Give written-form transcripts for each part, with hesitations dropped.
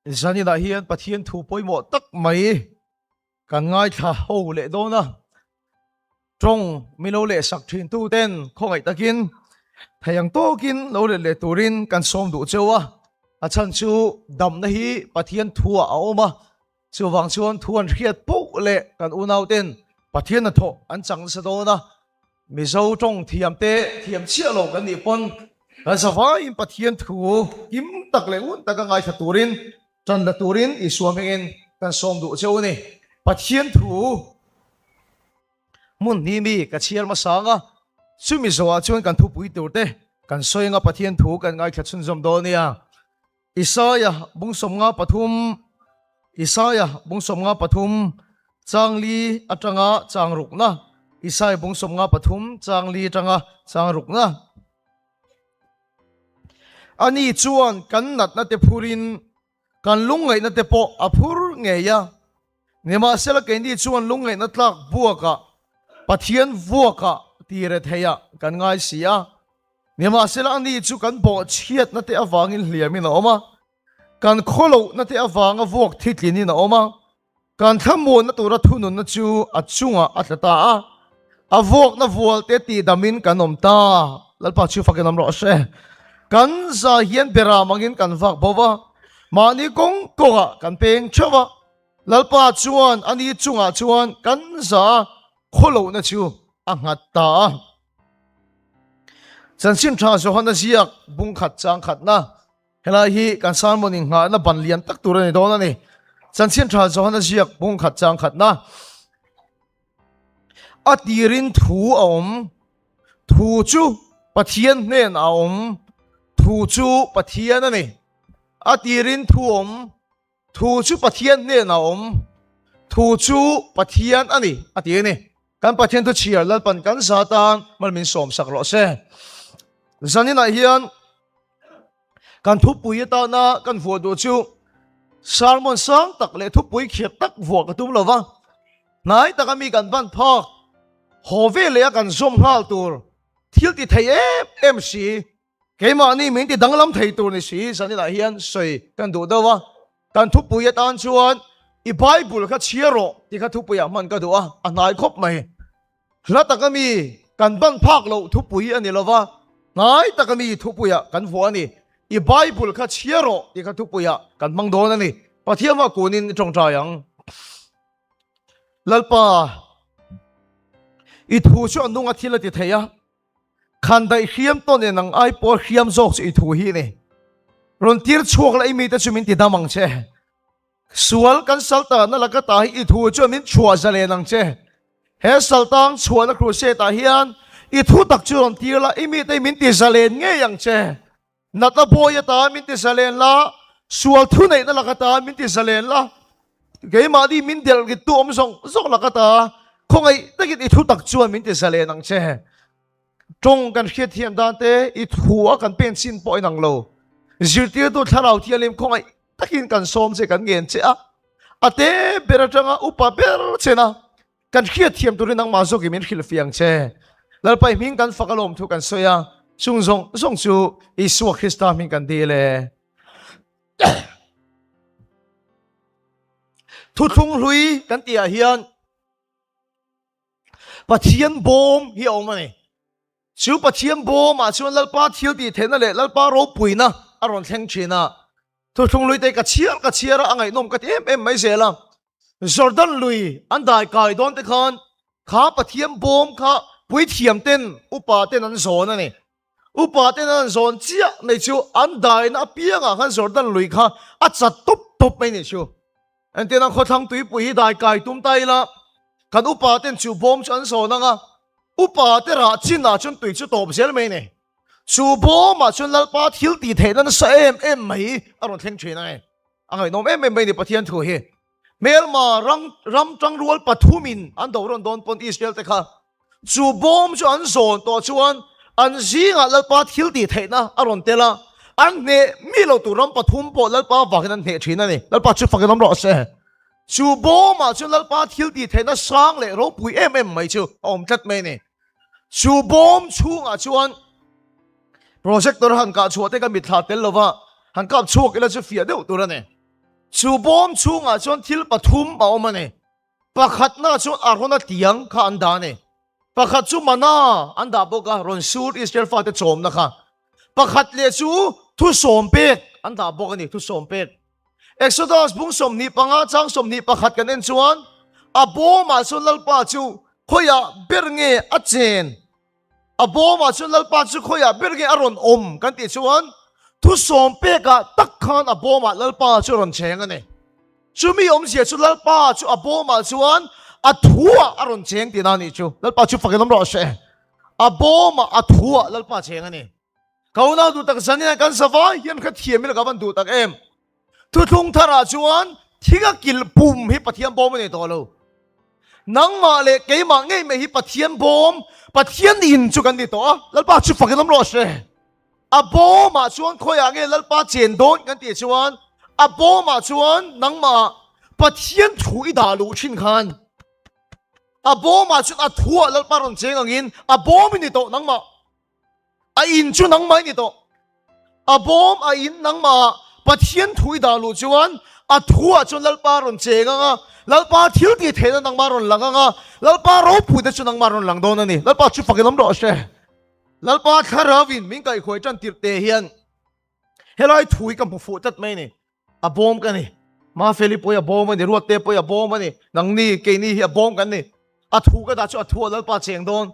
zani na hian pathian thu poimo tak mai kan ngai tha ho le do na trong milo le sak thin tu ten khongai takin thayang to kin lo le turin kan som du chewa achan chu dam na hi pathian thua a oma chu wang chuan thuan riat po le kan unau ten pathian na tho an chang sa do na mi zo trong thiam te thiam chia lo kan ni pon kan sa vai pathian thu kim tak le un tak ngai tha turin chan la turin i suamengin kan som du cheu ni pathian thu mun ni mi ka chiar ma sanga sumi zowa chuan kan thu pui turte kan soinga pathian thu kan ngai thachun zom do nia Isaya bungsom nga pathum changli atanga changrukna Isaya bungsom nga pathum changli atanga changrukna ani chuan kan nat na te phurin kan lungai na te po aphur ngeya nema sela kendi chuan lungai na tlak buaka pathian vuaka tire theya kan ngai sia nema sela ani chu kan bo chiat na te awangin hliamin oma kan kholo na te awanga vuak thitlini na oma kan thamon na tura thunun na chu achunga atlata a avok na vual te ti damin kanom ta lalpa chu fakenam ro she kan za hian bera mangin kan vak bowa mani kong koga kan peng chawa lalpa chuan ani chunga chuan kan za kholo na chu angat ta chan sin tha zo han ziak bung khat chang khat na hela hi kan san moning nga na ban lian tak tur ni do na ni chan sin tha zo han ziak bung khat chang khat na atirin thu om thu chu pathian nen a om thu chu pathian ani atirin thu om thu chu pathian nen a om thu chu pathian ani ati ni kan pathian tu chiar lal pan kan satan malmin som sak ro se zanina hian kan thu pui ta na kan vo do chu salmon sang tak le thu pui khiat tak vo ka tum lova nai takami kan ban phak hove le kan zom hal tur thil ti thei em si keima ni min ti danglam thei tur ni si zanina hian soi kan do dawa kan thu pui tan chuan i bible kha chiaro ti kha thu pui man ka do a anai khop mai la takami kan ban phak lo thu pui ani lova ngai takami thu pui kan vo ani i bible kha chiaro ti kha thu pui kan mang do na ni pathiama kunin trong trayang lalpa i thu chu anunga thila ti theya khandai khiam to ne nang ai por khiam jok i thu hi ni ron tir chuak la imi ta chumin ti damang che sual kan salta na laka ta hi thu chu min chua zale nang che he saltang chua na kru se ta hian i thu tak chu ron tir la imi te min ti zale nge yang che nata boya ta min ti zale la sual thu nei na laka ta min ti zale la ge ma di min del gi tu om song zok laka ta khongai takit i thu tak chu min ti zale nang che trong kan khiat thiam dan te i thu a kan pen sin poi nang lo zirtir tu tharau thialim khongai takin kan som se kan ngen che a ate beratanga upa ber chena kan khiat thiam turin nang ma zo ki min khil fiang che lalpai ming kan fakalom thu kan soya sung chu isu Krista min kan dile thu thung hlui kan tia hian pathian bom hi omani chu pathian bom a chuan lalpa thil ti thena le lalpa ro puina aron thleng thina thu thung lui te ka chiar angai nom ka em mai zela Jordan lui an dai kai don te khan kha pathian bom kha pui thiam ten upa ten an zon ani upa ten an zon chia nei chu an dai na pianga khan Jordan lui kha a chat top mai ni chu an ten an khothang tui pui dai kai tum tai la kan upa ten chu bom chan zon anga upa te ra china chun tui chu top zel mai ni chu bom ma chun lalpa thil ti thenan sa em mai aron thleng thina ai angai nom em mai ni pathian thu hi melma ram tang rual pathumin an doron don pon Israel te kha chu bom chu an zon to chuan an zinga lalpa thil ti theina aron tela an ne milo tu ram pathum po lalpa wakin an ne thina ni lalpa chu fakin ro se chu bom ma chu lalpa thil ti theina sang le ro pui em mai chu om tlat mai ni chu bom chunga chuan projector han ka chuate ka mi thla tel lova han kap chuak ila chu fia deuh tur ani chu bom chu nga chuan thil pathum a awm ani pakhat na chuan arona tiang kha an dah ani pakhat chu mana an dah bawk a ron sur Israel fa te chawm na kha pakhat le chu thu som pek an dah bawk ani thu som pek Exodus bung som ni panga chang som ni pakhat kan en chuan a boma chuan lalpa chu khoya bernge a chen a boma chuan lalpa chu khoya bernge a ron om kan ti chuan thu som peka tak khan a boma lalpa chu ron cheng ani chu mi om sia chu lalpa chu a boma chuan a thua a ron cheng ti na ni chu lalpa chu fakelom ro she a boma a thua lalpa cheng ani kauna du tak zania kan sawa hian kha thiamil ka ban du tak em thu thung thara chuan thiga kil pum hi pathiam bom ni to lo nang ma le ke ma ngei me hi pathiam bom pathian in chu kan ni to lalpa chu fakelom ro she a boma chuan khoya nge lalpa chen don kan ti chuan a boma chuan nang ma pathian thui da lu chin khan a boma chuan a thua lalpa ron cheng angin a bom ni to nang ma a in chu nang mai ni to a bom a in nang ma pathian thui da lu chuan a thua chuan lalpa ron cheng anga lalpa thil ti thena nang ma ron lang anga lalpa ro phu de chu nang ma ron lang don ani lalpa chu fakelom ro she lalpa tharavin min kai khoi chan tir te hian helai thui kam fu tat mai ni a bom kan ni ma feli po ya bom ani ruat te po ya bom ani nang ni ke ni hi a bom kan ni a thu ka da chu a thu lalpa cheng don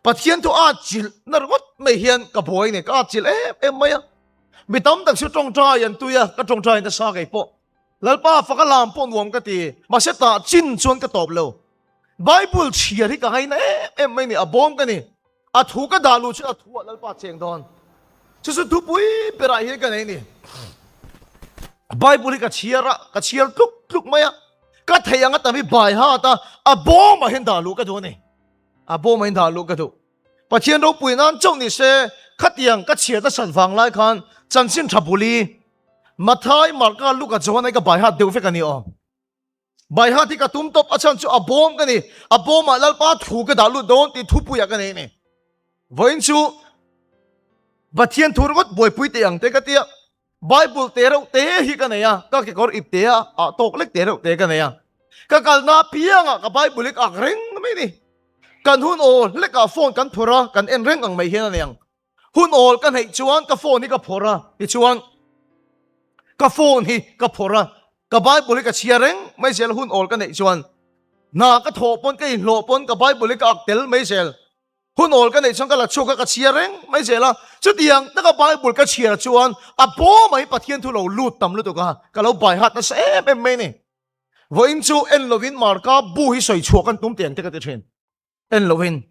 pathian tu a chil nar got mai hian ka boi ni ka chil em mai mi tam tak chu tong tra yan tu ya ka tong tra in ta sa kai po lalpa fakalam pon wom ka ti ma se ta chin chuan ka top lo bible chia ri ka hai na em mai ni a bom kan ni a thu ka dalu chu a thu lalpa cheng don chu su thu pui pera hi ka nei ni bible ka chia tuk tuk maya ka thayang ta mi bai ha ta a bom ma hin dalu ka do ni a bom ma hin dalu ka do pathian ro pui nan chong ni se khatiang ka chia ta san wang lai khan chan sin thabuli mathai marka luka johanai ka bai ha deu fe ka ni o bai ha ti ka tum top achan chu a bom ka ni a bom ma lalpa thu ka dalu don ti thu pu ya ka nei ni voin chu bathian thurgot boy pui te ang te ka tia bible te ro te hi ka nei ya ka ke kor ip te a tok lek te ro te ka nei ya ka kal na pianga ka bible lek ak reng me ni kan hun o lek ka phone kan phura kan en reng ang mai hian ang hun ol kan hei chuan ka phone hi ka phora hi chuan ka phone hi ka phora ka bible ka chia reng mai sel hun ol kan hei chuan na ka tho pon ka in lo pon ka bible ka ak tel mai sel hun ol kan nei chang ka la chu ka chia reng mai zela chu tiang ta ka bible ka chia chuan a po mai pathian thu lo lut tam lu to ka lo bai hat na se em mai ni voin chu en lovin marka bu hi soi chu kan tum tiang te ka te thin en lovin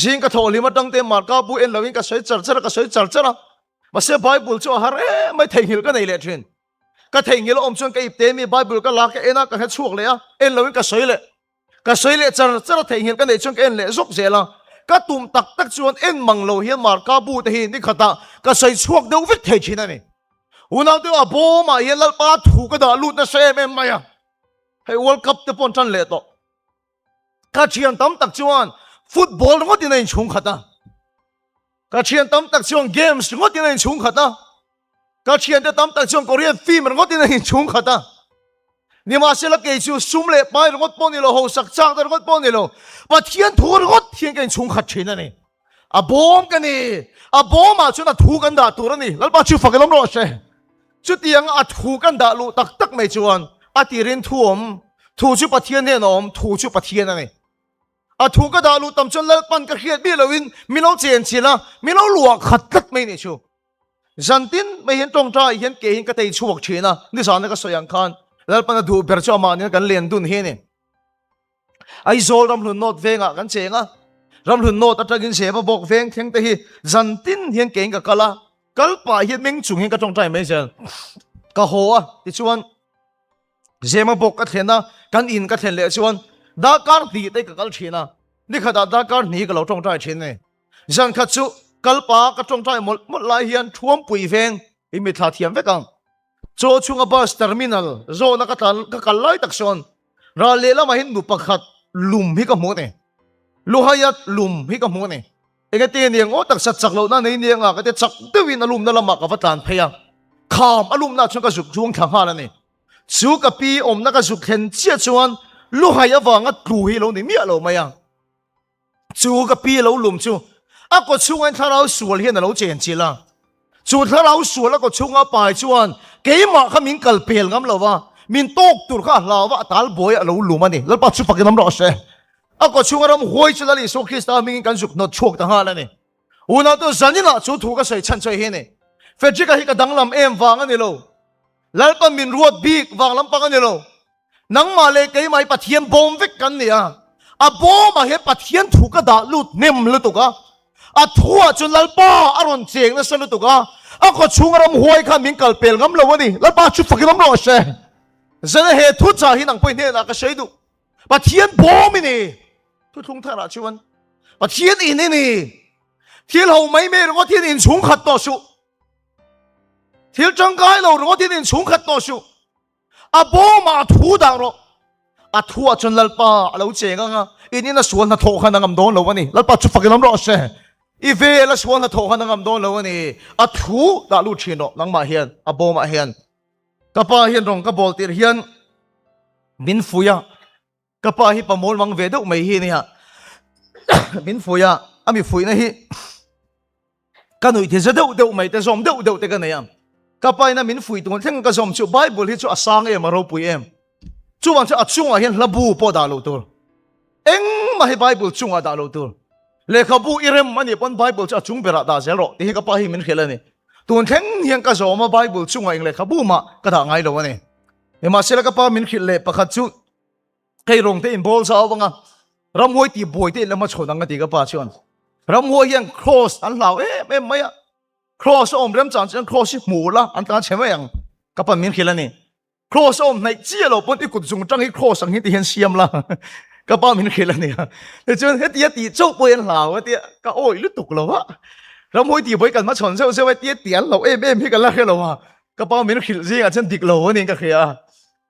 jing ka tholi ma tang te marka bu en lovin ka soi char char ma se bible chu har mai thei hil ka nei le thin ka thei hil om chuan ka ip te mi bible ka la ka ena ka ha chuak le a en lovin ka soi le char thei hil ka nei chuan ka en le zok zela ka tum tak chuan en manglo hian marka bu te hi ni khata ka sai chuak deuh vek thei thina ni unang tu a bo ma hian lalpa thu ka da lut na se em maya hei world cup te pon chan le to ka chian tam tak chuan football ngo tin in chung khata ka chian tam tak chuan games ngo tin in chung khata ka chian te tam tak chuan korean film ngo tin in chung khata ni ma se la ke chu sum le pai ngot pon ni lo ho sak chang der ngot pon ni lo pathian thur ngot thian kan chung khat thina ni a bom ka ni a bom ma chu na thu kan da tur ni lalpa chu fakelom ro she chu tiang a thu kan da lu tak tak mai chuan a tirin thuom thu chu pathian ne nom thu chu pathian ani a thu ka da lu tam chon lal pan ka khiat bi lowin milo chen chila milo luak khat tak mai ni chu zantin mai hian tong tra hian ke hin ka tei chuak thina ni sa na ka soyang khan lalpan du bercho ma ni kan len dun he ni ai zol ram hlun not venga kan chenga ram hlun not atagin se ba bok veng theng te hi zantin hian keng ka kala kalpa hian meng chung hin ka tong tai mai sel ka ho a ti chuan zema bok ka thena kan in ka thlen le chuan da kar ti te ka kal thina ni khada da kar ni ka lo tong tai thin ne zan kha chu kalpa ka tong tai mol lai hian thuam pui veng i mi tha thiam vekang cho chunga bus terminal zo na ka kalai tak son ra le la ma hin nu pakhat lum hi ka mo ne lu hayat lum hi ka mo ne e ka te ni ngo tak sat chak lo na nei ni nga ka te chak dewin alum na lama ka vatan pheya kham alum na chung ka zuk chung thang ha la ni chú cái pi ôm nó cái dục khen chia chuan lu hay vàng ngắt lù hi lâu này miệng lâu mày à chú cái pi lâu lùm chú có chú anh thằng nào sủa hiện là lâu chén chỉ là chú thằng nào sủa là có chú ngã bài chuan cái mà khăm mình cần bèn ngắm lâu va mình tốt tụt khá lâu va tal boy lâu lùm anh đi lâu bắt chú phải cái nắm rõ sẽ có chú ngã hoi chú là đi số Christ mình cần dục nó chuộc thằng hà này u nào tôi dẫn đi là chú thủ cái sợi chân sợi này phải chỉ cái cái đằng làm em vàng anh đi lâu lại còn mình ruột big vàng lắm anh đi lâu nắng mà lấy cái máy bắt thiên bom vết cắn nè bom mà hết bắt thiên thủ cái đá lụt nem lụt cả thua cho lại ba aron chèn nó sân lụt cả có chung làm hoi khăn mình cần bèn ngắm lâu đi lại ba chút phải ngắm rõ sẽ giờ này hết thua trả hi năng point này là cái谁đủ bắt thiên bom này tôi không thấy là chú anh bắt thiên in này thiên hậu mấy mẹ rồi có thiên in xuống khát to số thiên trăng cái lâu rồi có thiên in xuống khát to số bố mà thua đàng rồi thua cho lal pa lâu chèn ngang in nó xuống nó thô khăn ngầm đón lâu anh lal pa chút phải ngắm rõ sẽ về là xuống nó thô khăn ngầm đón lâu anh thua đã lụt trên đó lăng mà hiền bố mà hiền các pa hiền rong các bol tiệt hiền min phuya các pa hi pa mol mang về đâu mày hi nè min phuya ami phui này hi cái nội thì rất đâu đâu mày ta zom đâu đâu cái này à các pa na min phui tung theng cái zom chu Bible hi chu asang em aro pui em chu wang chu achung a hian labu po da lo tur eng ma hi Bible chung a da lo tur le khabu irem mani pon Bible chu achung bera da zero ti các pa hi min khelani tuần theng hiang cái zom ma Bible chung a eng le khabu ma ka da ngai lo ani ema sela các pa min khil le pakhat chu cái rong te in bol sao banga ram hoi ti boy te lama chhodang ati ka pa chuan ram hoi hian cross an lau em maya cross om rem chan chen cross mu la an ta chema yang ka pa min khilani cross om nai chi lo pon ti kut jung tang hi cross ang hi ti hian siam la ka pa min khilani te chuan he ti ti chau boy an lau ti ka oi lu tuk lo wa ram hoi ti boy kan ma chon se wa ti tian lo em hi ka la khelo wa ka pa min khil ji a chen dik lo ni ka khia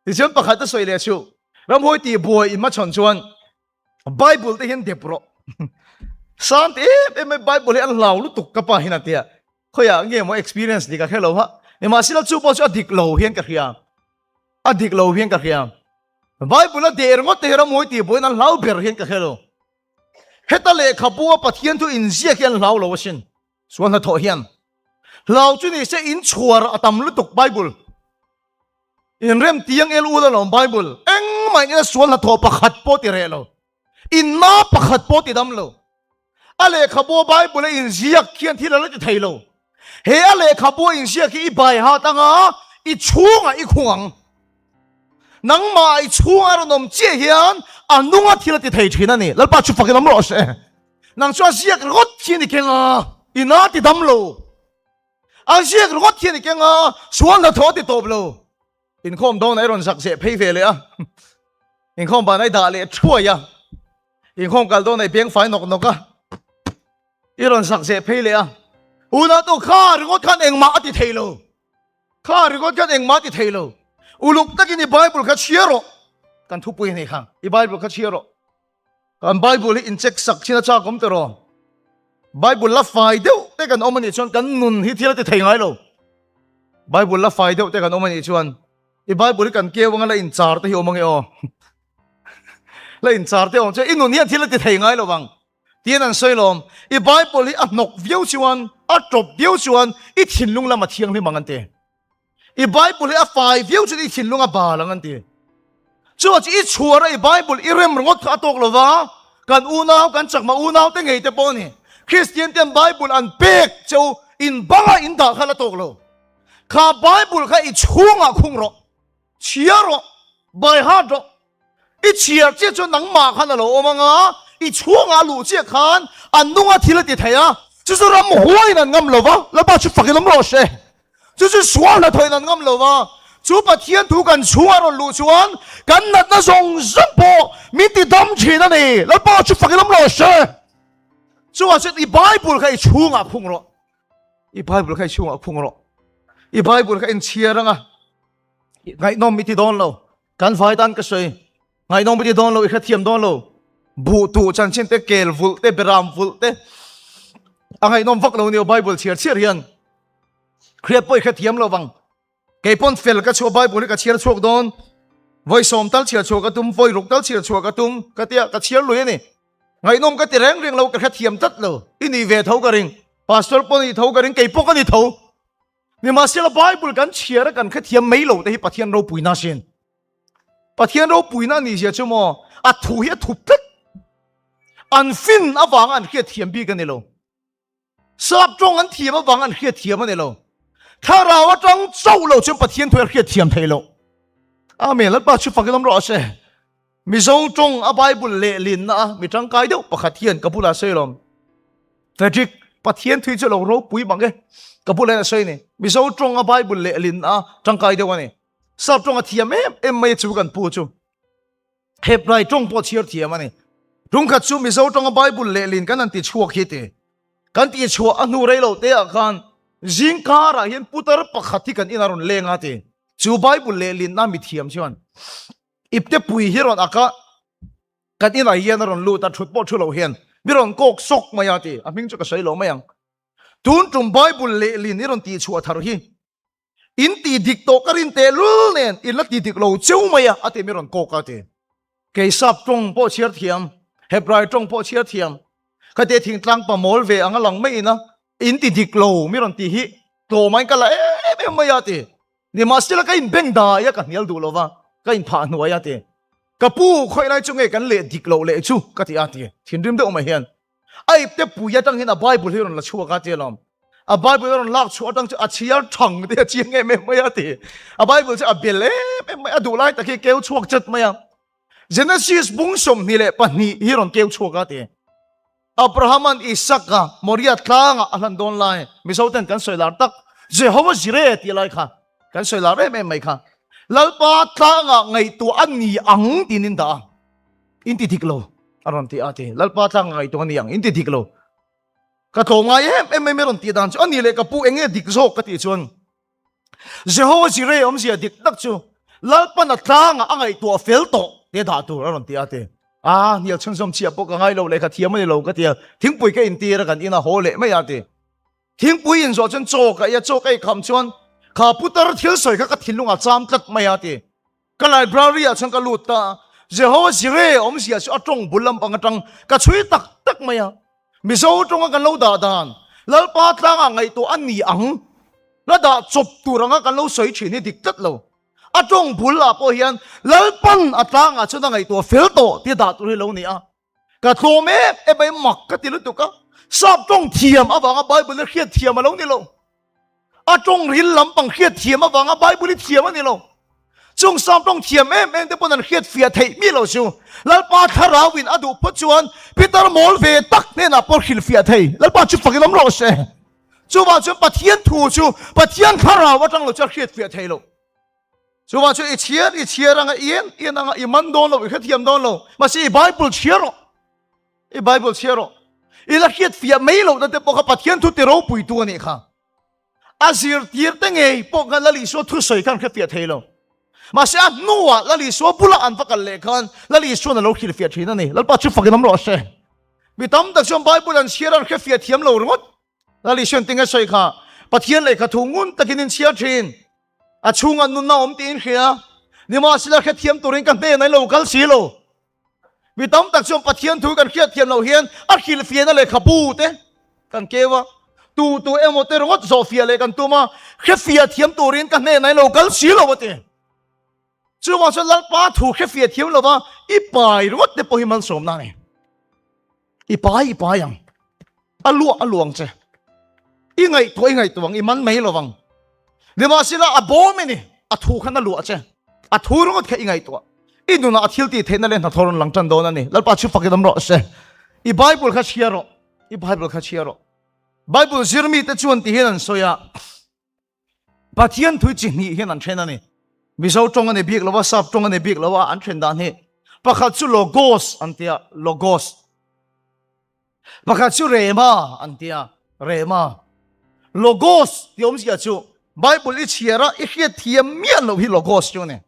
ti chuan pakhat ta soi le chu ram hoi ti boy in ma chon chuan Bible te hian de pro san te em Bible an lau lu tuk ka pa hin atia khoya nge mo experience di ka khelo ha ema sila chu po chu adik lo hian ka khia adik lo hian ka khia Bible de ngot te ram hoi ti boy an lau ber hian ka khelo heta le khabu pathian tu in zia hian lau lo sin suan na tho hian lau chu ni se in chuar atam lu tuk Bible in rem tiang el u lo Bible eng mai ni suan na tho pakhat po ti re lo in na pakhat po ti dam lo ale khabo Bible in ziak khian thila la ti thei lo he ale khabo in ziak ki bai ha tanga I chunga I khuang nang ma I chunga ro nom che hian anunga thila ti thei thina ni lalpa chu fakin am ro se nang chua ziak got thi ni kenga ina ti dam lo a ziak got thi ni kenga suan la tho ti top lo in khom don ai ron sak se phei ve le a in khom ba nai da le thua ya in khom kal don ai beng fai nok nok a iron sak se phei le a una to kha ri got khan eng ma ti thei lo kha ri got khan eng ma ti thei lo uluk takin I Bible kha chiaro kan thu pui nei khang I Bible kha chiaro kan Bible in check sak china cha kom te ro Bible la fai deu te kan omani chon kan nun hi thila ti thei ngai lo Bible la fai deu te kan omani chuan I Bible kan kewanga la in char te hi omange o la in char te on che in nun hi thila ti thei ngai lo bang tiên an soi lom I Bible hi a nok viau chuan a top viau chuan I thinlung lama thiang hi mangan te I Bible hi a fai viau chu I thinlung a ba lang an te chu chi I chuara I Bible I rem ngot kha tok lova kan unaw kan chakma unaw te ngei te poni Christian ten Bible an pek chu in banga in da khala tok lo kha Bible kha I chunga khung ro chiaro bai ha ro I chiar che chu nang ma khan lo omanga I chunga lu che khan anunga thila ti thaya chu chu ram hoi nan ngam lova la ba chu fakin lam ro she chu chu sual na thoi nan ngam lova chu pathian thu kan chunga ro lu chuan kan nat na song zampo mi ti dam chi na ni la ba chu fakin lam ro she chu wa I Bible khai chunga phung ro I Bible khai chunga phung ro I Bible khai in chiaranga ngai nom mi ti don lo kan vai tan ka soi ngai nom mi ti don lo I kha thiam don lo bu tu chan chen te kel vul te beram vul te angai nom vak lo ni Bible chiar chiar hian create poi kha thiam lo wang cái pon fel cái chỗ Bible cái chia chuộc đón voi som tal chia chuộc cái tum voi rục tal chia chuộc cái tum cái tia cái chia lưỡi này ngày nôm cái tia reng reng lâu cái thiềm tất lâu ini về thấu cái ring pastor pon đi thấu cái ring cái pok cái đi thấu nhưng mà xem Bible cái chia cái cái thiềm mấy lâu thì bắt thiên râu bùi na xin bắt thiên râu bùi na ni chia chú mò thu hiết thu tất anh fin vàng anh kia thiềm bi cái này lâu sắp trong anh thiềm vàng anh kia thiềm cái này lâuถ้าเราต้องเจ้าเราจะปะเทียนถอยเขียดเทียมไทยเราอาเมนแล้วป้าชุดฟังกันต้องรอเสียมีทรงจงอาไบบุลเลลินนะมีจังกายเดียวปะขัดเทียนกับผู้ละเสียลมแต่จิกปะเทียนถอยจะเรารู้ปุยบังเกกับผู้ละเสียนี่มีทรงจงอาไบบุลเลลินนะจังกายเดียววันนี้ทราบจงอาเทียมเอ็มไม่จูกันปูจูเห็บไรจงปอเชียร์เทียมวันนี้รุ่งขัดจูมีทรงจงอาไบบุลเลลินกันนั่นติดชัวคิดเตกันติดชัวอนุเรโลเตะกันจิงการะเห็นพุทธร์ปะขัดที่กันอินารุนเลงอาเตจูไบบุลเลลินน่ามีเทียมชวนอิบเตปุยฮิรอนอากากันอินาเฮียนรุนลูตัดชุดปอชุลเฮียนมิรอนโกกซกมายาเตอมิงจุกใส่หลงมายังทุนจุมไบบุลเลลินนิรอนตีชัวทารุฮีอินตีดิกโตกรินเตลุลเนนอินลักตีดิกโลเจ้ามายาอาเตมิรอนโกกอาเตเกยซับจงปอเชียร์เทียมเฮบรายจงปอเชียร์เทียมก็เตทิ้งตรังปะมอลเวอังหลังไม่นะอินติดิกโลมิรอนตีฮิโตมันก็ละไม่มายาตีนี่มาสิละก็อินเบ่งดายกันเนียลดูโลวะก็อินผ่านหัวยาตีกับปูคอยนายจงเอกันเละดิกโลเละชูก็ที่อาตีทิ้งริมเดอมาเห็นไอ้เตปูยาจังเห็นอ่ะไบเบิลฮิรอนละชัวก็ที่ลมอ่ะไบเบิลฮิรอนลากชัวจังจะอาเชียร์ถังเดียเชียงเงไม่มายาตีอ่ะไบเบิลจะอ่ะเบลเล่ไม่มายาดูไล่แต่แค่เกลชัวจัดมายังเจเนซิสบุ้งสมนี่แหละปะนี่ฮิรอนเกลชัวก็ที่อับราฮัมอิสักกะมอริยาตั้งอัลลันโดนไลมิสเอาเต็นกันสวยลาตักเจฮาวาจิเรตีไลค่ะกันสวยลาเร่ไม่ค่ะแล้วป้าตั้งไงตัวอันนี้อังตินินดาอินติทิกโลอารมณ์ที่อาเจแล้วป้าตั้งไงตัวนี้อังอินติทิกโลก็โทงไงไม่รอนตีดันอันนี้เลยกับปูเองดิกโซกติชวนเจฮาวาจิเรอมเสียดิกตักจูแล้วป้าตั้งไงตัวเฟลโตเดดาตัวอารมณ์ที่อาเจเนี่ยชนสมเชียปกง่ายเราเลยค่ะเทียมไม่เราก็เทียทิ้งปุ๋ยก็อินตีแล้วกันอินาโหเละไม่ยาตีทิ้งปุ๋ยอินโซจนโจกอย่าโจกไอ้คำชวนข้าพุทธร์เที่ยวสวยก็ทิ้งลุงอาจามตัดไม่ยาตีก็เลยบราเรียฉันก็ลุตตาเจ้าว่าสิเร่อมเสียชจงบุลลัมปังจังก็ช่วยตักไม่ยามิโซจงกันเราด่าดานแล้วป้าตั้งไงตัวอันนี้อังแล้วด่าจบตัวรังกันเราสวยชีนี่ดิกตัดเราจงบุลลาพอเห็นแล้วปั้นตั้งชุดไงตัวเฟลโตที่ด่าตัวเราเนี่ยก็โทเมเอไปหมักก็ติลุตุกะชอบจงเทียมวางใบบุลเขียดเทียมมาแล้วนี่เราจงรินลำปังเขียดเทียมวางใบบุลเทียมมานี่เราจงชอบจงเทียมเองแต่ปนันเขียดเฟียไทยมีเราชิวแล้วป้าทาราวินดูปัจจุบันพีเตอร์มอลเวตักเนี่ยนะปอร์ขิลเฟียไทยแล้วป้าจุดฝักน้ำเราเสียจู่ว่าจุดปะเทียนถูจู่ปะเทียนทาราว่าจังเราจะเขียดเฟียไทยเราจู่ว่าจุดอีเชียร์รังเอียนรังอีมันโดนเราอีกเทียมโดนเรามาสิไบเบิลเชียร์อีไบเบิลเชียร์อีละเขียดเฟียไม่เราแต่ปกปะเทียนทุติเราปุยตัวนี่ค่ะอาเซียร์ตีร์ตั้งไงปกกันละลิโซทุสอยกันแค่เฟียไทยเรามาเสียนัวละลิโซบุละอันฟักกันเลยกันละลิโซนั่นเราขีดเฟียไทยนั่นนี่แล้วปัจจุบันน้ำร้อนเสียมีตั้มแต่ช่วงไบเบิลอันเชียร์แค่เฟียเทียมเราหรือมั้งละลิโซตั้งไงใช่ค่ะปะเทียนเลยค่ะทุ่งงุนตะกินเชียร์ทีนช่วงอันนู้นน้าอมตีนเขียนี่มาสิละแค่เทียมตัวเองกันเต้ในโลกัลซีโลมีตั้มแต่ช่วงปะเทียนถูกันเขียเทียมเราเฮียนขีดเฟียนั่นเลยขับปูเต้กันเกวะตัวเอ็มโตเรงดโซเฟียเลยกันตัวมาแค่เฟียเทียมตัวเองกันเต้ในโลกัลซีโลวะเต้จู่ว่าฉันลัดป้าถูกแค่เฟียเทียมเราว่าอีปายรถเดปหิมันสมนั่นเองอีปายยังอลวงเจ้อีไงตัวอีมันไม่ระวังเดี๋ยวมาสิละบอมินี่ถูกขนาดลวเจ้ถูกรถแค่อีไงตัวอีดูนะทิลตีเทนนั่นเองถ้าทรนหลังจันโดนนั่นนี่แล้วป้าชุบฟักดำรอเจ้อีไบเบิลข้าเชียร์ไบเบิลซิร์มีแต่ชวนที่เห็นนั่นโซยาปะเทียนถุยจีนี่เห็นนั่นเช่นนั่นนี่มิสาวจงอันนี้บิ๊กแล้วว่าซับจงอันนี้บิ๊กแล้วว่าอันเช่นนั้นนี่ปะขัดชูโลโกสอันเตียโลโกสปะขัดชูเรมาอันเตียเรมาโลโกสที่ผมเสียชูไบเบิลอีเชียระอีเขียเทียมเมียนเราที่โลโกสชูเนี่ย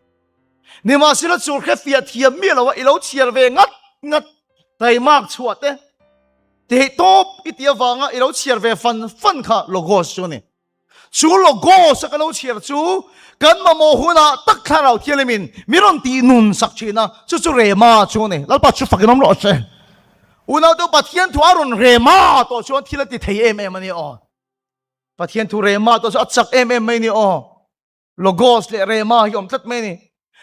นี่มาสิละจูแค่เฟียเทียมเมียนเราว่าอีเราเชียร์เวงัดไตมากชวดเต้ที่โตอีเตียวฟังอีเราเชียร์เวฟันค่ะโลโกสชูเนี่ย chú logo sa kalau chiar chú kan ma mo huna tak tharau thialemin miron ti nun sak china chu chu rema chu ne lalpa chu fakinom lo che una to pathian thu aron rema to chu thilati thei em ani o pathian thu rema to chu achak em mai ni o logos le rema yom tlat mai ni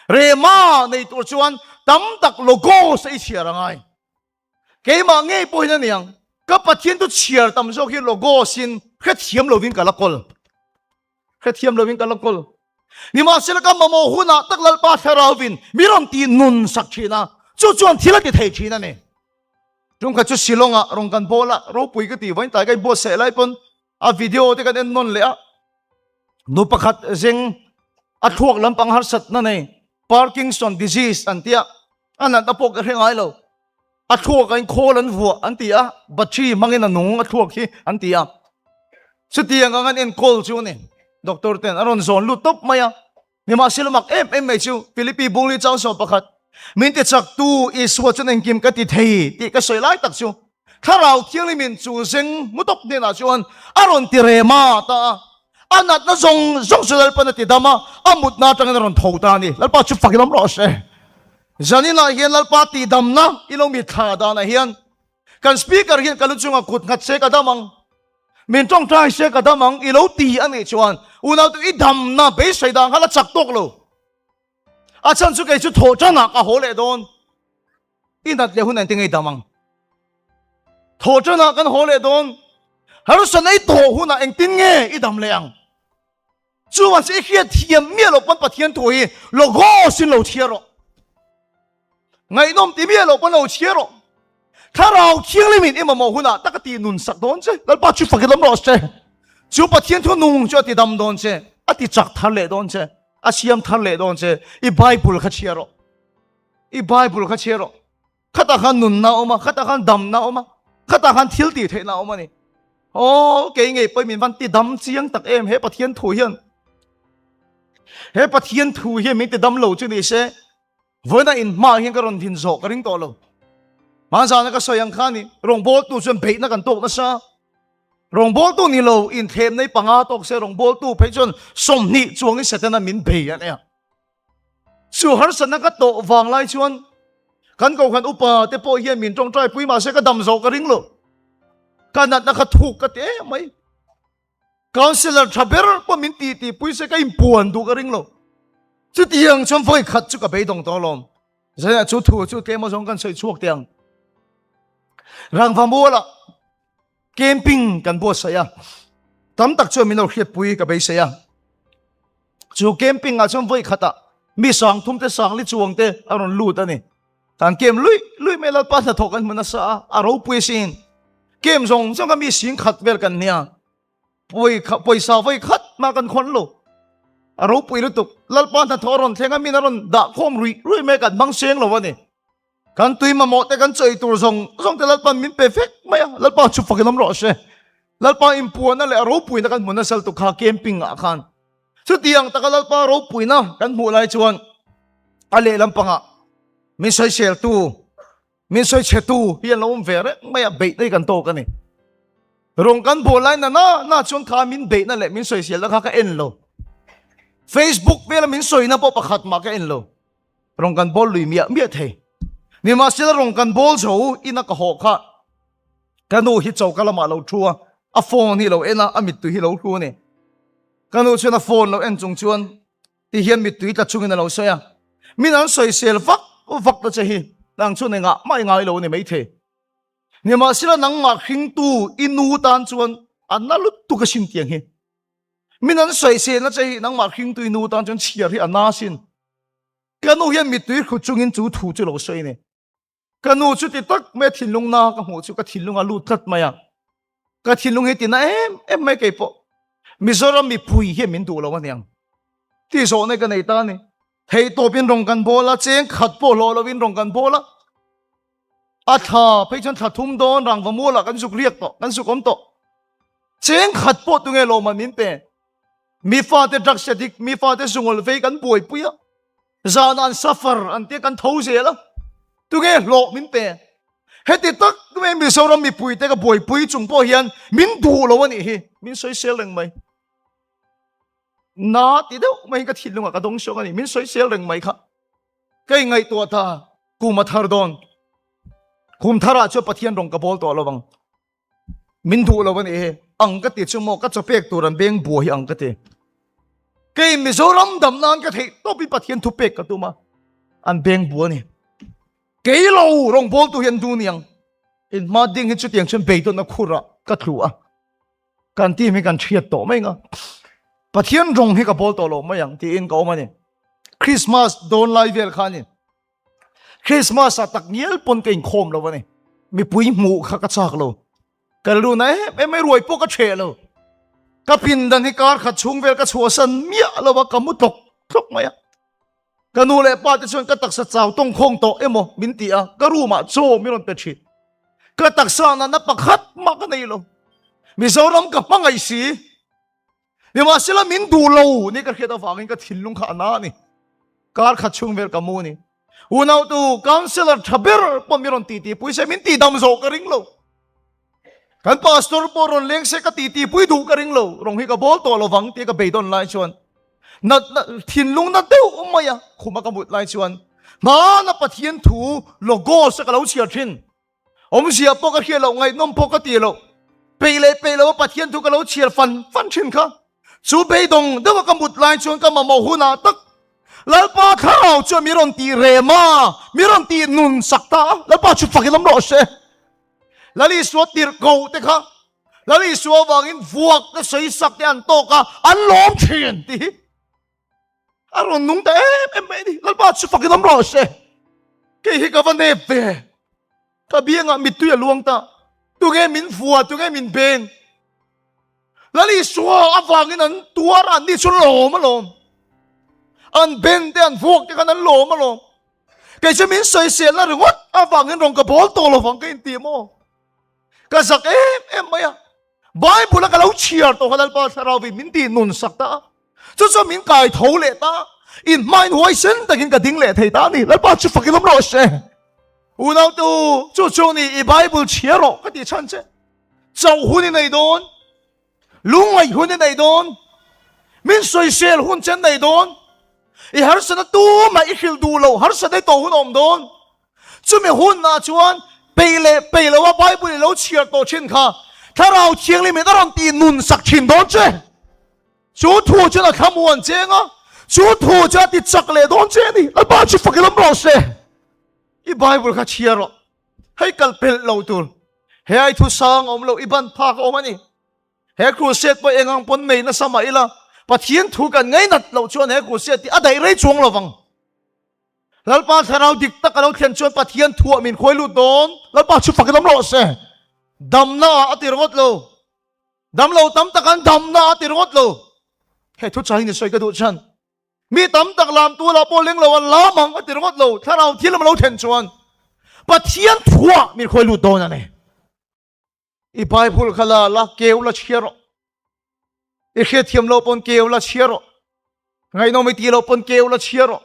rema nei tur chuan tam tak logos ei chiarangai keima ngei poina niang ka pathian tu chiar tam zo hi logosin kha thiam lovin kalakol kha thiam lovin kalakol ni ma sila ka mamo huna tak lalpa tharawin miron ti nun sak china chu chuan thilati thei china ne tung ka chu silonga rong kan bola ro pui ka ti vain ta kai bo se lai pon a video te kan en non le a nu pakhat zeng a thuak lampang har sat na nei Parkinson disease antia anan ta pok rengai lo a thuak kan kholan vu antia batri mangena nung a thuak hi antia sutiang angan en kol chu ne doctor ten aron zon lu top maya ni ma silamak em mai chu Philippi bungli chaw so pakhat min te chak tu is what chen kim ka ti thei ti ka soi lai tak chu tharau thiang min chu zeng mutop ne na chuan aron ti rema ta anat na zong sulal pa na ti dama amut na tang na ron thouta ni lalpa chu fakilam ro se zanina hian lalpa ti dam na ilong mi tha da na hian kan speaker hian kaluchunga kut ngat se ka damang min tong trai se ka damang ilo ti ani chuan una tu idam na be saidang hala chak tok lo achan chu ke chu tho chana ka hole don inat le hunan tingai damang tho chana kan hole don haru sanai to huna eng tin nge idam leang chu wan se khia thiam mi lo pan pathian to hi logo sin lo thiero ngai nom ti mi lo pan lo thiero tharau thiang limin imamo huna takati nun sak don che lalpa chu fakilam ro che chu pathian thu nung cho ti dam don che ati chak thar le don che asiam thar le don che I bible kha chiaro I bible kha chiaro khata khan nun na oma khata khan dam na oma khata khan thil ti the na oma ni o ke nge poi min van ti dam chiang tak em he pathian thu hian he pathian thu hian min ti dam lo chu ni se vona in ma hian ka ron thin zo ka ring to lo ma sa na ka soyang khani rong bol tu chen be na kan tok na sa rong bol tu ni lo in them nei panga tok se rong bol tu phei chon som ni chuang i setana min be ya ne chu har san na ka to wang lai chuan kan ko khan upa te po hian min tong trai pui ma se ka dam zo ka ring lo kanat na ka thuk ka te mai counselor thaber po min ti pui se ka impuan du ka ring lo chu tiang chom foi khat chu ka be dong to lom zaya chu thu chu te mo jong kan soi chuak tiang rang vamola camping kan bo saya tam tak chu minor khiat pui ka be saya chu camping a chom voi khata mi sang thum te sang li chuang te aron lut ani tan kem lui mela pa na thokan mana sa aro pui sin kem zong ka mi sing khat vel kan nia poi sa voi khat ma kan khon lo aro pui lu tuk lalpa na thoron thenga mi naron da khom rui me kan bang seng lo wani kan tui ma mo te kan choi tur zong te lalpa min perfect maya lalpa chu fakilam ro se lalpa impuan na le aro pui na kan muna sal tu kha camping a khan chu tiang ta lalpa ro pui na kan mu lai chuan ale lampanga min soi sel tu min soi che tu hian lom vere maya be nei kan to kan ni rong kan bolai na chuan kha min be na le min soi sel la kha ka en lo Facebook vela min soi na po pakhat ma ka en lo rong kan bol lui mia the ni ma sila rong kan bol zo ina ka ho kha kanu hi chau kala ma lo thua a phone hi lo ena amit tu hi lo thu ne kanu chuna phone lo en chung chuan ti hian mit tu ta chung ina lo soya min an soi sel vak ta che hi dang chu ne nga mai ngai lo ne mai the ni ma sila nang ma khing tu inu tan chuan analut tu ka sim tiang hi min an soi se na che nang ma khing tu inu tan chuan chiar hi ana sin kanu hian mit tu khu chung in chu thu chu lo soi ne kanu chu ti tak me thinlung na ka hu chu ka thinlung a lut khat maya ka thinlung he tina em mai ke po mizoram mi pui he min du lo waniang ti so ne ka nei ta ni thei to pin rong kan bola cheng khat po lo lovin rong kan bola a tha pe chan tha thum don rang va mola kan suk riak to kan suk om to cheng khat po tu nge lo ma min pe mi fa te drug addict mi fa te sungol ve kan boi puya zan an suffer an te kan thau se la tu nge lo min pe heti tak tu mi soram mi pui te ka boi pui chung po hian min du lo ani hi min soi sel leng mai na ti deuh mai ka thil lunga ka dong song ani min soi sel reng mai kha kai ngai to ta kuma thar don kum thara chu pathian rong ka bol to lawang min thu lawan e ang ka ti chu mo ka chopek turan beng bu hi ang ka ti kai mizoram dam nan ka thei to pi pathian thu pek ka tuma an beng bu ni kai lo rong bol tu hian du niang in ma ding hi chu tiang chen be to na khura ka thua kan ti mi kan thiat to mai nga pathian rong hi ka bol to lo mai ang ti in ko ma ni Christmas don lai vel khani Christmas atak niel pon kain khom lo ni mi pui mu kha ka chak lo ka lu na em mai ruai po ka che lo ka pin dan hi kar kha chung vel ka chua san mia lo wa ka mu tok thok maya ka nu le pa te chon ka tak sa chaw tong khong to emo min ti a ka ru ma cho mi ron pe chi ka tak sa na pakhat ma ka nei lo Mizoram ka pangai si ni ma sila min du lo ni ka kheta wangin ka thilung kha na ni kar kha chung vel ka mu ni unaw tu counselor thaber pomiron titi pui se min ti dam zo ka ring lo kan pastor poron leng se ka titi pui du ka ring lo rong hi ka bol to lo wang ti ka beidon lai chuan na thinlung na deu umaya khuma ka mut lai chuan ma na pathian thu logo se ka lo chia thin om sia po ka khelo ngai nom po ka ti lo pele pathian thu ka lo chia fan thin kha chu beidong deu ka mut lai chuan ka ma mo huna tak lalpa thao chu miron ti rema miron ti nun sakta lalpa chu fakilam ro se lali so tir ko te kha lali so wangin vuak ka sei sak te an to ka an lom thien ti aron nung te em di lalpa chu fakilam ro se ke hi ka van ne ve ka bianga mitu ya luang ta tu ge min fuwa tu ge min ben lali so awangin an tuara ni chu lom an ben te an vuak te kan an lom ke chu min soi se la ringot awangin rong ka bol to lo wang ka in ti mo ka sak em maya Bible ka lo chiar to halal pa sarawi min ti nun sakta chu chu min kai tho le ta in mind hoi sen takin ka ding le thei ta ni la pa chu fakilom ro se unaw tu chu ni I Bible chiaro ka ti chan che chau huni nei don lungai huni nei don min soi sel hun chen nei don I har sana tu ma I khil du lo har sa dei to hun om don chu me hun na chuan pele wa Bible lo chiar to chin kha tharau chiang li me daron ti nun sak chin don che chu thu chu na khamuan chenga chu thu cha ti chak le don che ni la ba chu fakilam ro se I Bible kha chiaro hai kal pel lo tur he ai thu sang om lo iban phak om ani he crusade po engang pon nei na sama ila pathian thu kan ngai nat lo chuan he crusade ti adai rei chung lo wang lalpa tharau dik tak lo thian chuan pathian thu min khoi lu don lalpa chu fakilam ro se damna atirngot lo damlo tam takan damna atirngot lo he thu chai ni soi ka du chan mi tam tak lam tu la po leng lo an la mang atirngot lo tharau thilam lo then chuan pathian thu min khoi lu don ane I Bible khala la keu la chiaro I khe thiam lo pon keu la chiaro ngai no mi ti lo pon keu la chiaro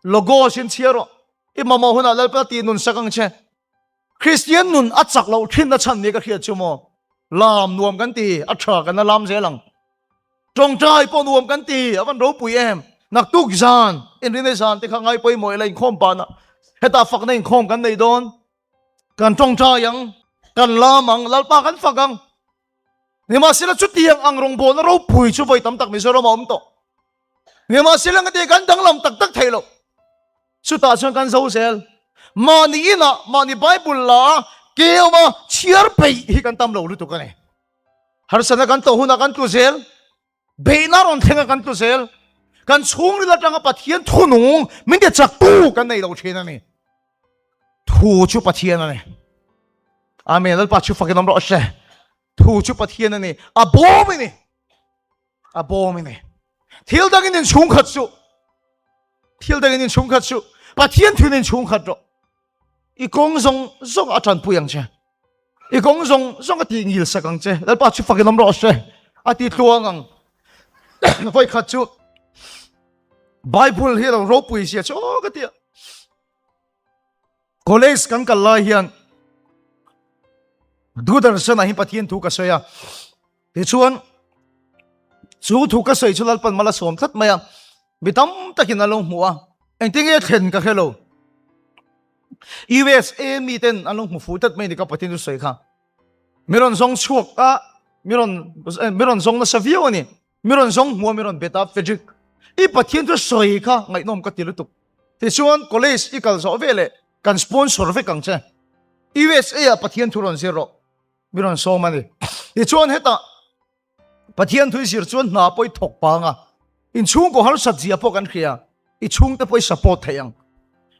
logo sin chiaro I mama huna lal pa ti nun sakang che Christian nun atsak lo thin na chan ni ka khia chumo lam nuam kan ti atha kan lam je lang tong trai po nuam kan ti awan ro pui em nak tuk zan in rin zan ti khangai poi moi lai khom pa na heta fak nei khom kan nei don kan tong trai yang kan lamang lalpa kan fagang ni ma sila chu tiang ang rong bo na ro pui chu voi tam tak mi zoro mom to ni ma sila ngati kan dang lam tak tak thailo chu ta chuan kan zo sel mani ina mani Bible la keu ma chiar pe hi kan tam lo lu tu kan e har sana kan to huna kan tu sel be na ron thenga kan tu sel kan chung ri la tanga pathian thunung min de chak tu kan nei lo thena ni thu chu pathian ani amen lal pa chu fakin ro she thu chu pathian ani abomini thil dangin in chung khat chu pathian thunin chung khat ro I kong zong atran puyang che I kong zong ati ngil sakang che lal pa chu fakin ro she ati tluang ang voi khat chu Bible hi ro pui sia cho ka tia college kan kala hian du dar sana hi pathian thu ka soya ti chuan chú thu cái sợi chú lal pan mala som thắt mày bị tắm ta kinh along mua anh tiếng nghe khen cả hello USA mi ten along mu phụ thắt mày đi cái patin chú sợi khang miron zong chuộc miron zong na savio ni miron zong mua miron beta physics i patin chú sợi khang ngay nom cái tilu tục thì chuan college i kal zo vele kan sponsor ve kang che USA a pathian thuron zero miron so mani thì chuan heta pathian thui sir chuan na poi thok pa nga in chung ko har sat zia po kan khia i chung te poi support thayang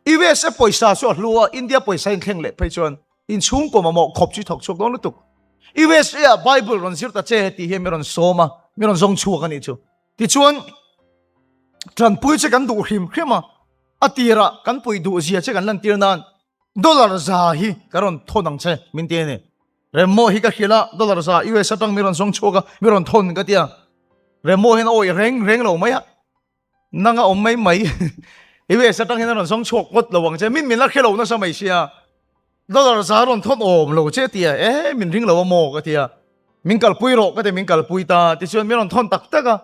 USA poisa so lua India poisa in khengle phai chuan in chung ko mamo khop chi thok chok don tuk USA Bible ron sir ta che ti he miron so ma miron zong chu kan ni chu ti chuan tran pui che kan du him khema atira kan pui du zia che kan lan tir nan dollar za hi karon thonang che min te ne remo hi ka khila dollar za US atang miron song choga miron thon ka tia remo hen oi reng lo mai nanga om mai mai US atang hen ron song chok kot lawang che min la khelo na sa mai sia dollar za ron thon om lo che tia min ring lo mo ka tia min kal pui ro ka te min kal pui ta ti chuan miron thon tak taka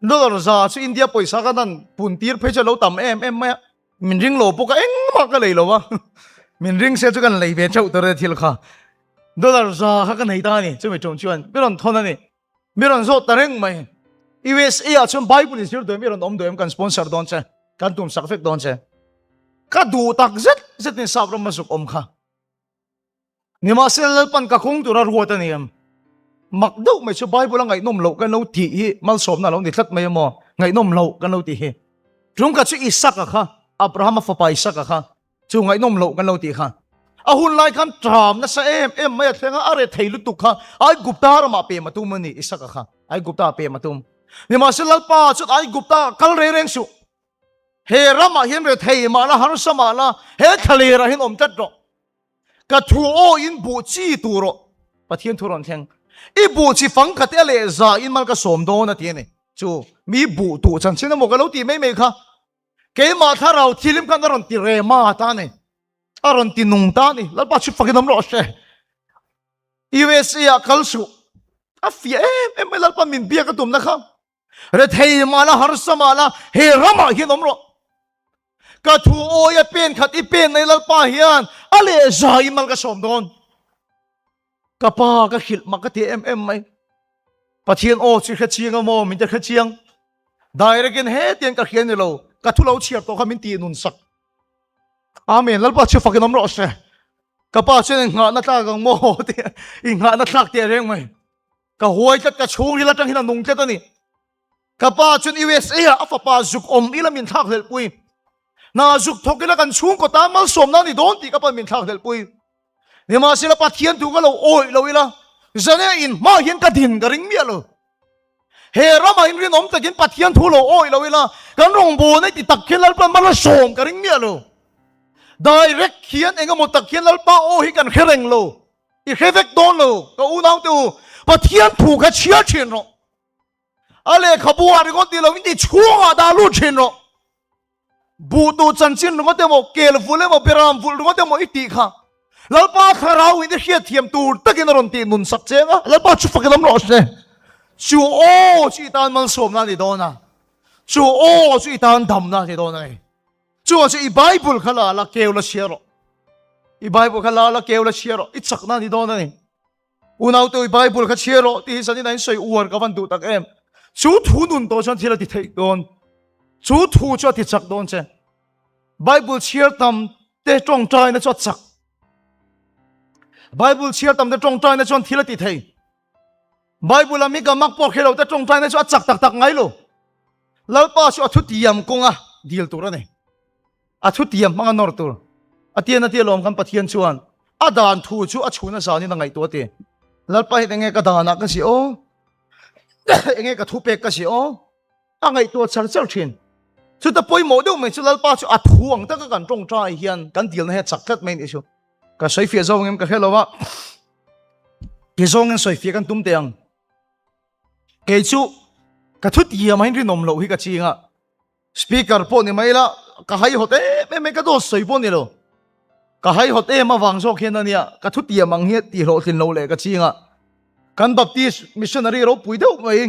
dollar za chu India poisa ka nan pun tir phei cha lo tam em mai min ring lo po ka eng ma ka lei lo wa min ring se chu kan lei ve chau tor thil kha dollar za ha kan nei ta ni chu me chong chuan miron thon ani miron zo tareng mai USA a chum Bible is here do miron om do em kan sponsor don che kan tum sak fek don che ka du tak zet ni sab ram masuk om kha ni ma sel pan ka khong tu ra ruat ani am mak do mai chu Bible ngai nom lo kan lo ti hi mal som na lo ni thlat mai mo ngai nom lo kan lo ti hi rung ka chu Isaac kha Abraham fa pa Isaac kha chu ngai nom lo kan lo ti kha ahun lai kan tram na sa em mai thenga are theilu tu kha ai gupta ma pe matum mani Isaac kha ai gupta pe matum ni ma selal pa chu ai gupta kal re reng su he rama hin re thei ma la har sama la he thale ra hin om tat ro ka thu o in bu chi tu ro pathian thu ron theng i bu chi fang khat ele za in mal ka som do na ti ne chu mi bu tu chan chen mo ka lo ti mai mai kha ke ma tha rau thilim kan ron ti re ma ta ne aron ti nung ta ni lal pa chu fakinam ro she USA kal su a fi em lal pa min bia ka tum na kha re thei ma la har sama la he rama hi nom ro ka thu o ya pen khat I pen nei lal pa hian ale za I mal ka som don ka pa ka khil ma ka ti em mai pathian o chi kha chiang mo min ta kha chiang direct in he tian ka khian ni lo ka thu lo chiar to kha min ti nun sak amen lal pa chu fakin om ro se ka pa chen nga na ta gang mo ti I nga na thak ti reng mai ka huai tat ka chung ri la tang hina nung tet ani ka pa chen USA a fa pa zuk om ila min thak hel pui na zuk thokila kan chung ko ta mal som na ni don ti ka pa min thak hel pui ni ma sila pa thian tu ka lo oi lo ila zane in ma hian ka din ka ring mi lo he rama in rin om takin pa thian thu lo oi lo ila kan rong bo nei ti tak khelal pa mal som ka ring mi lo direct khian enga mo tak khian lal pa o hi kan khereng lo I khevek don lo ka u nau tu pathian thu kha chia chin ro ale khabua ri ko ti lo ni chuanga da lu chin ro bu tu chan chin ro te mo kel vule mo peram vul ro te mo iti kha lal pa kharau in khia thiam tur takin ron ti nun sak chenga lal pa chu fakilam ro se chu o chi tan mal som na ni dona chu o chi tan dam na ni dona chu I Bible khala la keu la shero I Bible khala la keu la shero I chak na ni don ni unau to I Bible kha shero ti sani nai soi uar ka van du tak em chu thu nun to chan thila ti thei don chu thu cho ti chak don che Bible share tam te tong trai na cho chak Bible share tam te tong trai na chon thila ti thei Bible ami ka mak po khelo te tong trai na cho chak tak tak ngai lo lalpa chu thu tiam konga dil tur ne a thu tiam mga nor tur atian atia lom kan pathian chuan adan thu chu a chuna sa ni na ngai to te lalpa hi nge ka dana ka si o nge ka thu pe ka si o a ngai to char char thin chu ta poi mo deu mai chu lalpa chu a thuang ta ka kan tong trai hian kan dil na he chak khat mai ni chu ka soi fia zo ngem ka helowa ke zo ngem soi fia kan tum te ang ke chu ka thu tiam hin ri nom lo hi ka chinga speaker po ni mai la ka hai hote me ka do soi po ni lo ka hai hote ma wang so khen ania ka thu tiam ang he ti lo thin lo le ka chinga kan baptist missionary ro pui deu mai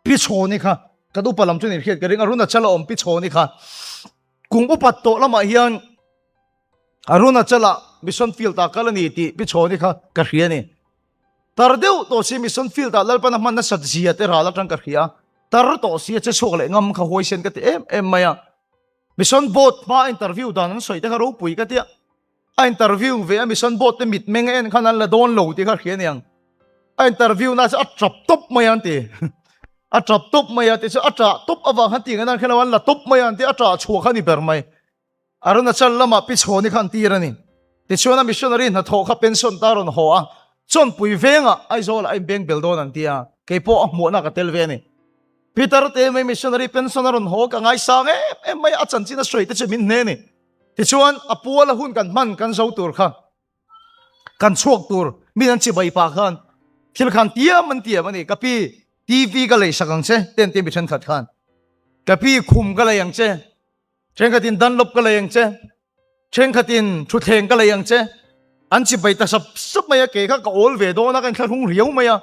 pi chho ni kha ka du palam chu ni khiat ka ring aruna chala om pi chho ni kha kung upat to lama hian aruna chala mission field ta kalani ti pi chho ni kha ka hria ni tar deu to si mission field ta lalpa na man na sat zia te ra la tang ka hria tar to si che chok le ngam kha hoi sen ka te em maya mission boat ma interview dan soi te ka ro pui ka te a interview ve mission boat te mit meng en khan la don lo ti ka hria ni ang a interview na a trap top mayan ti a trap top maya te a tra top awang han ti ngana khelawan la top mayan te a tra chho khani ber mai aruna chal lama pi chho ni khan ti rani ti chona missionary na tho kha pension taron ho a chon pui venga ai zol ai bank beldon an tia ke po mo na ka tel ve ni peter te mai missionary pensioner ho ka ngai sang em mai a chan china soi te chemin ne ni ti chuan a puala hun kan man kan zo tur kha kan chuak tur min an chi bai pa khan thil khan tia man ni ka pi TV ka lei sakang che ten ti mi chen khat khan ka pi khum ka lei yang che chen khatin dan lop ka lei yang che chen khatin thu theng ka lei yang che an chi bai ta sap maya ke kha ka ol ve do na kan thla hung riau maya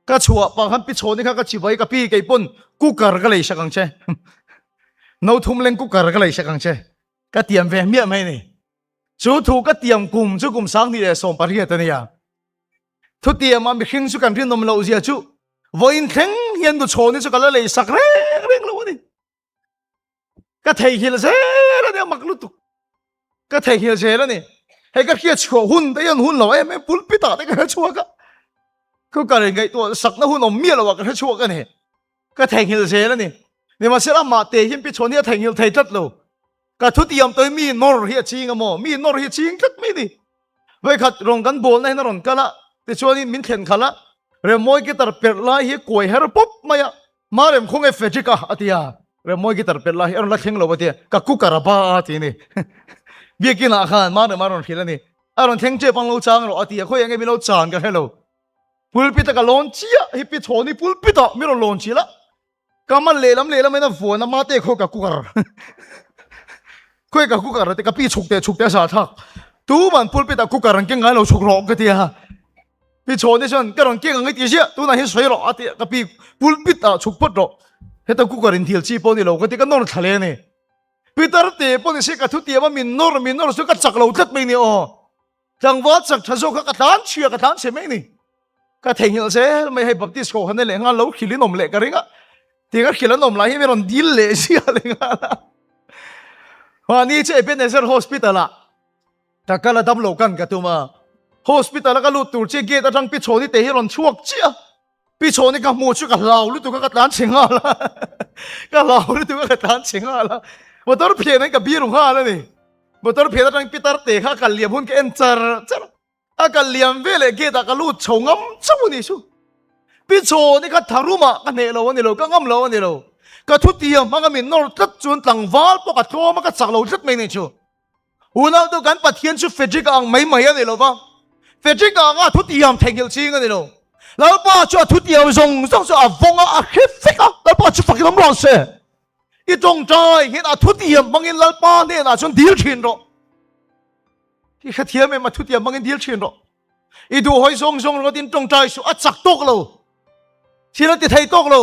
ka chua pa han pi choni kha ka chi bai ka pi ke pun ku kar ka lei sakang che no thum leng ku kar ka lei sakang che ka tiam ve mi mai ni chu thu ka tiam kum chu kum sang ni le som pariya ta ni ya thu tiam ma mi khing chu kan rin nom lo zia chu voin theng hian du choni chu kala lei sak reng lo ni ka thei hil se ra ne mak lu tu ka thei hil se ra ni he ka khia chho hun te yan hun lo em pul pi ta te ka chua ka ko ka re ngai to sak na hun om mi lo ka chua ka ni ka thei hil se ra ni ni ma se la ma te him pi choni thei hil thei tat lo ka thu tiam toi mi nor hi ching mo mi nor hi ching tat mi ni vai khat rong kan bol na ron kala te choni min khen khala re moi ki tar per la hi koi her pop maya marem khong e fejika atia re moi ki tar per la hi ar la kheng lo batia ka ku karaba ti ni bia ki na khan maron khilani aron theng che pang lo chang ro atia khoi enge mi lo chan ka hello pulpi ta ka lon chia hi pi choni pulpi ta mi ro lon chi la kamal lelam na fo na ma te kho ka ku kar khoi ka ku kar te ka pi chuk te sa thak tu ban pulpi ta ku karan ke ngai lo chuk ro ka tia pi choni chon ka ron ke ngai ti sia tu na hi soi ro atia ka pi pulpi ta chuk pot ro heta ku karin thil chi po ni lo ka ti ka nor thale ni Peter te po ni se ka thu ti ma min nor su ka chak lo tlat mai ni o tang wa chak tha zo ka tan chia ka tan se mai ni ka thengil se mai hai baptist ko han le nga lo khilin om le ka ringa ti ka khilan om la hi me ron dil le sia le nga wa ni che Ebenezer hospital la ta kala dam lo kan ka tu ma hospital ka lu tur che gate atang pi choni te hi ron chuak chia pi choni ka mu chu ka lau lu tu ka tan chinga la ka lau lu tu ka tan chinga la motor phe nai ka biru ha la ni motor phe ta tang pitar te kha kal liam hun ke en char a kal liam vele ge ta ka lu chongam chamu ni su pi cho ni ka tharuma ka ne lo ni lo ka ngam lo ni lo ka thu ti ma ga min nor tat chun tlang wal po ka tho ma ka chak lo zat mai ni chu una do kan pathian chu fejik ang mai mai ani lo ba fejik ang a thu ti am thengil chi nga ni lo lao pa chu thu ti am zong so a vonga a khifika lao pa chu fakin ron se i trong trai hiện à thu tiệm bằng in lal pa nên à chọn deal chuyện rồi thì khát thiam em mà thu tiệm bằng in deal chuyện rồi i du hoi song rồi tin trong trai su at sak tok lo thì nó thì thấy tok lo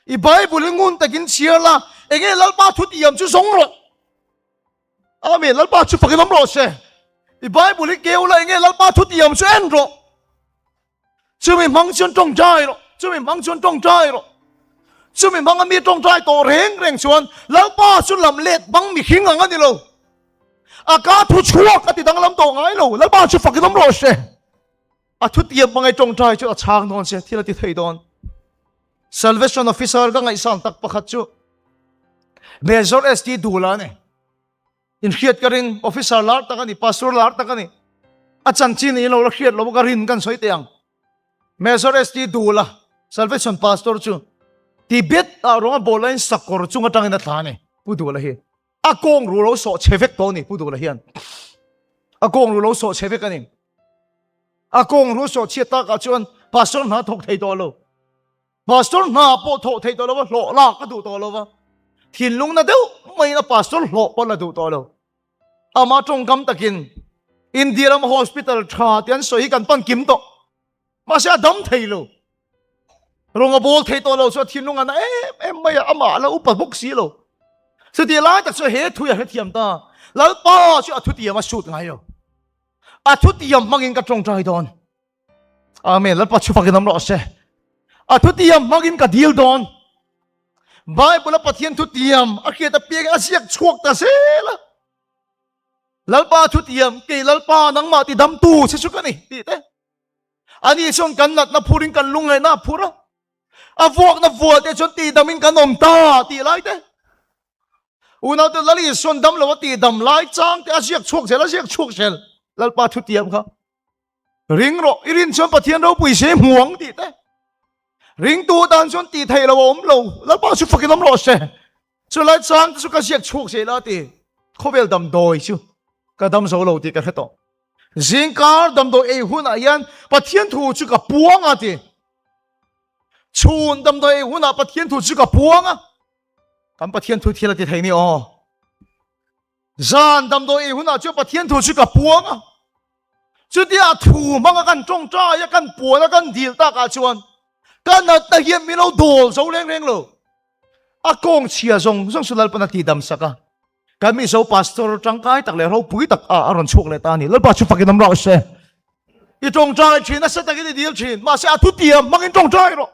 i Bible ngun ta kin chia la anh em lal pa thu tiệm chu song rồi amen lal pa chu fakin am rồi se i Bible kêu là anh em lal pa thu tiệm chu en rồi chứ mình mang chọn trong trai rồi chứ mình mang chọn trong trai rồi chứ mình mang mi trong trai tổ reng chuan lão ba chu làm lệ băng mi khinh ang ani lo a ka thu chuak ati dang lam to ngai lo lão ba chu fakin am ro se a thu tiam bangai trong trai chu a chang non se thila ti thei don salvation officer ka ngai sang tak pakhat chu major st dula ne in khiat karin officer lar takani pastor lar takani a chan chin ni lo khiat lo ka rin kan soi teang major st dula salvation pastor chu Tibet a ronga bolain sakor chunga tangin na thane pudu la hi akong rulo so chevek to ni pudu la hian akong rulo so chevek ani akong ru so cheta ka chuan pastor na thok thei to lo pastor na po thok thei to lo lo la ka du to lo wa thin lung na deu mai na pastor lo pa la du to lo ama tong kam takin Indiram hospital tha tian so hi kan pan kim to ma sa dam thei lo rong a bol thei to lo so thin nung an em mai ama la upa bok si lo so ti lai tak so he thu ya he thiam ta lal pa chu a thu ti ma shoot ngai yo a thu ti am mangin ka tong trai don amen lal pa chu fakin nam ro se a thu ti am mangin ka deal don Bible pathian thu tiam a kia ta piang a siak chuak ta se la lalpa thu tiam ke lalpa nang ma ti dam tu se su ka ni ti te ani chon kan nat na phuring kan lungai na phura a vuak na vuak te chon ti damin kan om ta ti lai te una te lali son dam lo ti dam lai chang te a siak chuak se la siak chuak sel lalpa thu tiam kha ring ro irin chon pathian ro pui se muang ti te ring tu dan chon ti thei lo om lo lalpa su fakin om ro se so lai chang te su ka siak chuak se la ti khobel dam doi chu ka dam so lo ti ka khato zingkar dam do e hun ayan pathian thu chu ka puang ati chun dam do e hun a pathian thu chu ka puang a kam pathian thu thila ti thei ni o zan dam do e hun a chu pathian thu chu ka puang a chu ti a thu manga kan tong tra ya kan puan a kan dil ta ka chuan kan na ta hiam mi lo dol so leng leng lo a kong chia zong zong sulal pa na ti dam saka kami so pastor tangkai tak le ro pui tak a aron chuk le ta ni lal pa chu fakin nam ro se I tong trai chin na sa ta ki deal chin ma se a thu tiam mangin tong trai ro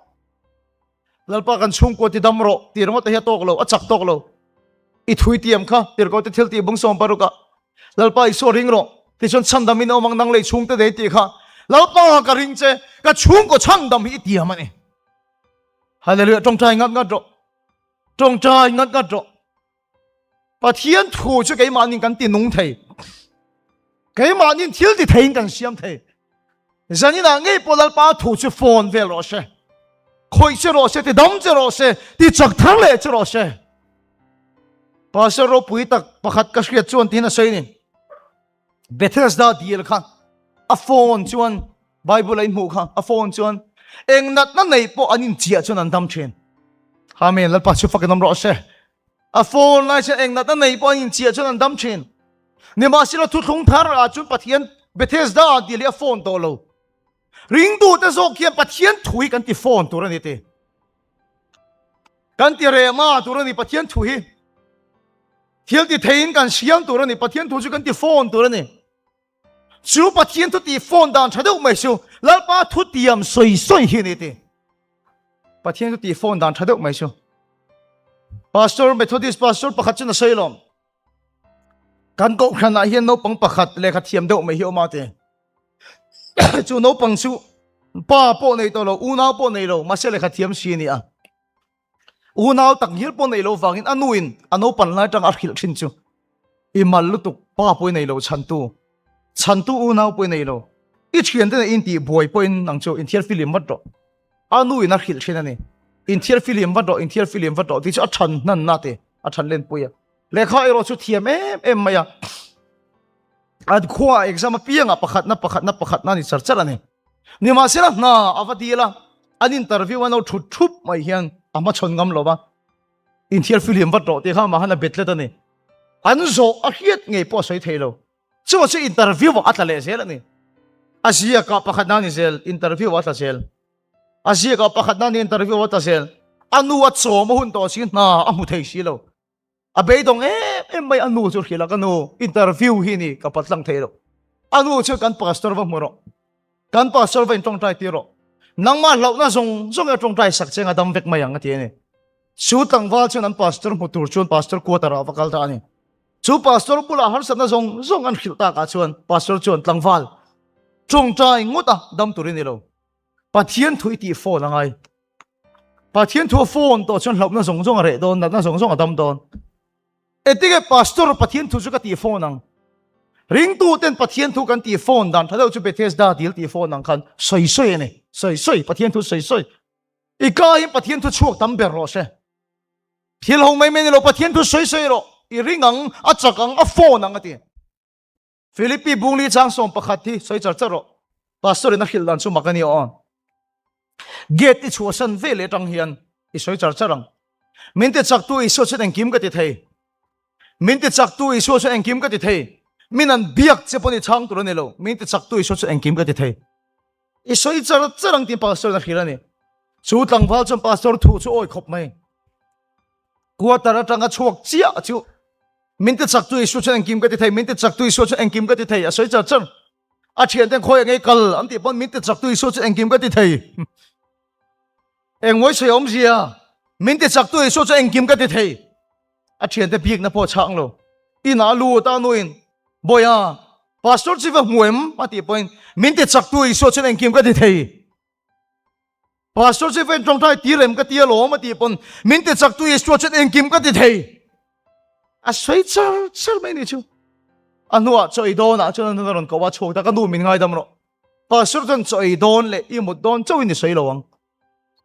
lal pa kan chung ko ti dam ro ti ro ta he tok lo a chak tok lo I thui tiam kha tir ko ti thil ti bung som paru ka lal pa I so ring ro ti chon chan dam in o mang nang le chung te de ti kha lal pa ka ring che ka chung ko chang dam hi tiam ani hallelujah tong trai ngat ngat ro tong trai ngat ngat ro Pathian thu chu cái mà nên cần tiền nông thầy cái mà nên thiếu thì thầy cần xiêm thầy giờ như là ngay bộ ba thu chu phone về rồi sẽ khôi sẽ rồi sẽ thì đóng sẽ rồi sẽ thì chắc thắng lệ sẽ rồi sẽ ba sẽ rồi bùi tắc ba khát cái chuyện chuan thì nó xây nên Bethesda deal khan a phone chuan Bible in mu khan a phone chuan eng nat na nei po anin chia chuan an dam chen amen lal pa chu fakin nam ro se a phone lai chen eng nat na nei po anin chia chuan an dam chen ni ma sila thu thung thar a chun pathian Bethesda deal a phone to lo ring tu te zo kian pathian thui kan ti phone tu rani te kan ti re ma tu rani pathian thui thiếu thì thấyกันเสียงตัวนี้ปะเทียนตัวจุกันที่โฟนตัวนี้ชูปะเทียนทุติโฟนดันใช้ได้ไม่ชูแล้วปะทุติยมสวยสวยเห็นนี่ปะเทียนทุติโฟนดันใช้ได้ไม่ชู pastor Methodist pastor ประคัตชนะใช่หรอกันก็ขณะเห็นน้องปังประคัตเลขาเทียมได้ไม่เหี่ยวมาเตจูน้องปังชูป้าปนในตัวเราอูน่าปนในเรามาเสียเลขาเทียมสีนี่อ่ะอูน่าตักเหี้ยปนในเราฟังอินอนุอินอนุปันไล่จังอัดขิลชินจูอิมันลุตุกป้าปนในเราฉันตูอูน่าปนในเราอีเชียนเดนอินตีบอยปนนังจูอินเทียร์ฟิลิมวัดดออนุอินอัดขิลชินนี่อินเทียร์ฟิลิมวัดดออินเทียร์ฟิลิมวัดดอที่จะอัดฉันนั่นนาเตอัดฉันเล่นปุยเลขาไอโรชุเทียมเอ็มมายาอัดขวาเอกซ์มาเปียงอ่ะประคัตนั่นนี่เสร็จแล้วนี่มาเสร็จแล้วนะอาวัดีละอันอินเตอร์วิววันเอาชุบไม่เห็นอามาชนกำลังบ้าอินเทียร์ฟิลิมวัดโรตีข้ามาหันเบ็ดเลยตอนนี้อันโซอาเฮียไงพอสวยเทโลช่วงอินเตอร์วิวว่าอัตเลเซลนี่อาเซียกับประคัตนานิเซลอินเตอร์วิวว่าตัดเซลอาเซียกับประคัตนานิอินเตอร์วิวว่าตัดเซลอันนู้วัดโซมาหุ่นตัวสิน่าอามุเทสิโลอาเบยดงไม่อันนู้จุดขี้ละกันนู้อินเตอร์วิวฮินี่กับปัตลังเทโลอันนู้ช่วยกันพาสตอร์ว่ามัวโรกันพาสตอร์ว่าอินตรงใจตีโรนังมาเหล่านั้นส่งตรงใจสักเจงอดัมเวกมาอย่างนี้ชูตังวาลชนันพาสตอร์มุตุรชวนพาสตอร์กัวตาราฟักลตานี่ชูพาสตอร์ปุระฮัลสันนั้นส่งอันขิลตากาชวนพาสตอร์ชวนตังวาลตรงใจงดดัมตุรินิโลปะเทียนถุยตีโฟนังไงปะเทียนถุยโฟนตัวชวนเหล่านั้นส่งอะไรโดนนั้นส่งอดัมโดนเอ็ดที่พาสตอร์ปะเทียนถุยก็ตีโฟนังริงตู้เต้นปะเทียนถุยกันตีโฟนดันถ้าเราจะไปเทสดาดีลตีโฟนังกันสวยนี่สวยปะเทียนถุยสวยอีกการปะเทียนถุยช่วงตั้มเบรอเช่ที่เราไม่เราปะเทียนถุยสวยหรอกอีริงังอัจฉริยะโฟนังกันฟิลิปปีบุงลีจางส่งประคัตที่สวยจัดจ้ารอพาสตอร์นักฮิลดันสุมากันนี่อ่อนเกตที่ชัวสันเวเลตังเฮียนอีสวยจัดจ้ารังมินติจักตัวอีสวยเช่นกิมกันที่ไทยมินติจักตัวอีสวยเช่นกิมกันที่ไทยมินันเบียกเจ้าปนิช่างตัวนี้เรามินติจักตัวอีสวยเช่นกิมกันที่ไทยอีสวยจัดจ้ารังที่พาสตอร์นักฮิลนี่ chú tlang phal chum pastor thu chu oi khop mai kwa tara tanga chuak chia chu min te chak tu isu chen engkim ka ti thei min te chak tu isu chen engkim ka ti thei a soi cha chen a thian ten khoi ngai kal am ti pon min te chak tu isu chen engkim ka ti thei eng moi sei om zia min te chak tu isu chen engkim ka ti thei a thian te biak na po chang lo ina lu ta nuin boya pastor chi va muem a ti point min te chak tu isu chen engkim ka ti thei pastor chi ven trong thai ti rem ka ti lo ma ti pon min te chak tu isu chen engkim ka ti thei a soi char mai ni chu anua choi don a chon na ron ko wa chho ta ka nu min ngai dam ro pastor ton choi don le i mu don choi ni soi lo wang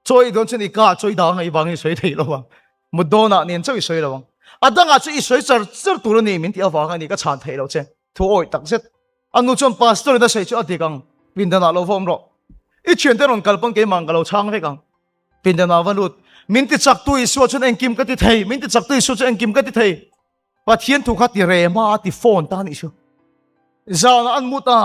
choi don chen i ka choi da ngai bang i soi thei lo wang mu don a nen choi soi lo wang adanga chu i soi char tu ni min ti awa nga ni ka chan thei lo che thu oi tak set anu chon pastor da sei chu atikang pin da na lo vom ro i chen te ron kalpang ke mang galo chang ve kang pin da na valut min ti chak tu i so chen engkim ka ti thei min ti chak tu i so chen engkim ka ti thei pathian thu khat ti re ma ti phone ta ni chu zan an muta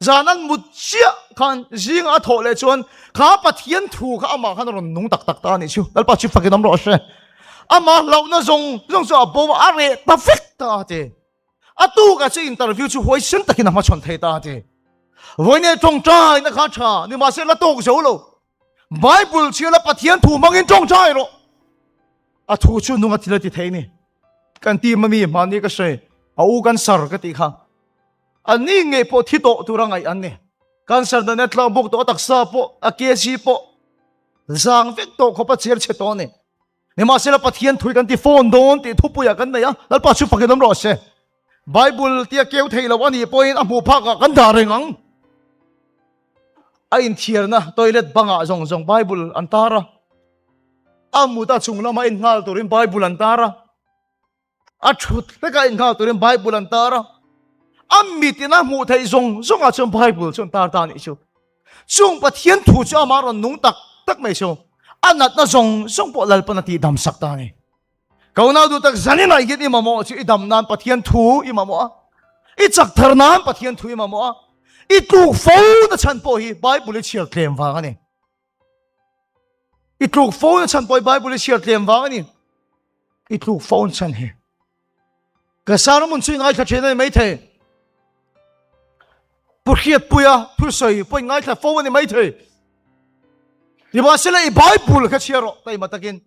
zan an mut chia khan jing a tho le chuan kha pathian thu kha ama khan ron nung tak tak ta ni chu dal pa chi fakinam ro she ama lo na zong so bo a re perfect ta te a tu ka chi interview chu hoi sen takin ma chon thei ta te voi ne tong trai na kha cha ni ma se la tok zo lo bible chi la pathian thu mangin tong trai ro a thu chu nunga thila ti thei ni kan ti mami mani ka se au kan sar ka ti kha ani nge po thi to turangai an ne kan sar da net la buk to taksa po a ke si po zang vek to khopa cher che to ne ne ma se la pathian thui kan ti phone don ti thu pu ya kan ne ya dal pa chu pakedam ro se bible ti keu thei lo ani point a mu pha ka kan da rengang a in thier na toilet banga zong bible antara amu ta chung lama in ngal turin bible antara a thut le ka in ngal turin bible antara ammi tina mu thei zong a chung bible chung tar ta ni chu chung pathian thu chu ama ron nung tak mai chu anat na zong po lal pa na ti dam sak ta ni kauna du tak zanin ai git imamo chu idam nan pathian thu imamo i chak thar nan pathian thu imamo i tu fo na chan po hi bible chiar tlem wa ani i tu fo na chan po bible chiar tlem wa ani i tu fo chan hi ka sarmun chu ngai tha chen mai the pu khiat puya pu soi po ngai tha fo ni mai the ni ba sela i bible ka chiaro tai matakin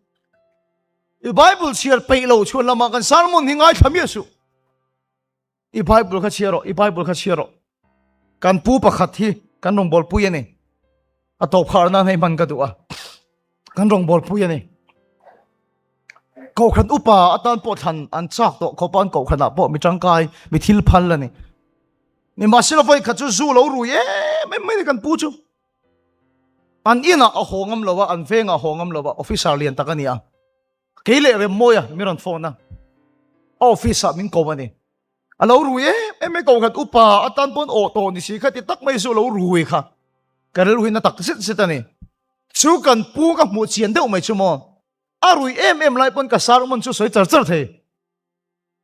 i bible chiar pe lo chu lama kan sarmun hi ngai thamia su i bible ka chiaro kan pu pakhat hi kan rong bol pu yani a to phar na nei man ka du a kan rong bol pu yani ko khan upa atan po than an chak to ko pan ko khana po mi tangkai mi thil phal la ni ma sila foi khachu zu lo ru ye me kan pu chu an ina a hongam lowa an venga hongam lowa officer lian takania keile re moya mi ron phone na officer min ko mani alo ru ye me ko khat upa atan pon o to ni si khati tak mai zu lo ru kha karel hu na tak sit ani chu kan pu ka mu chian deu mai chu mo arui em lai pon ka sarmon chu soi char the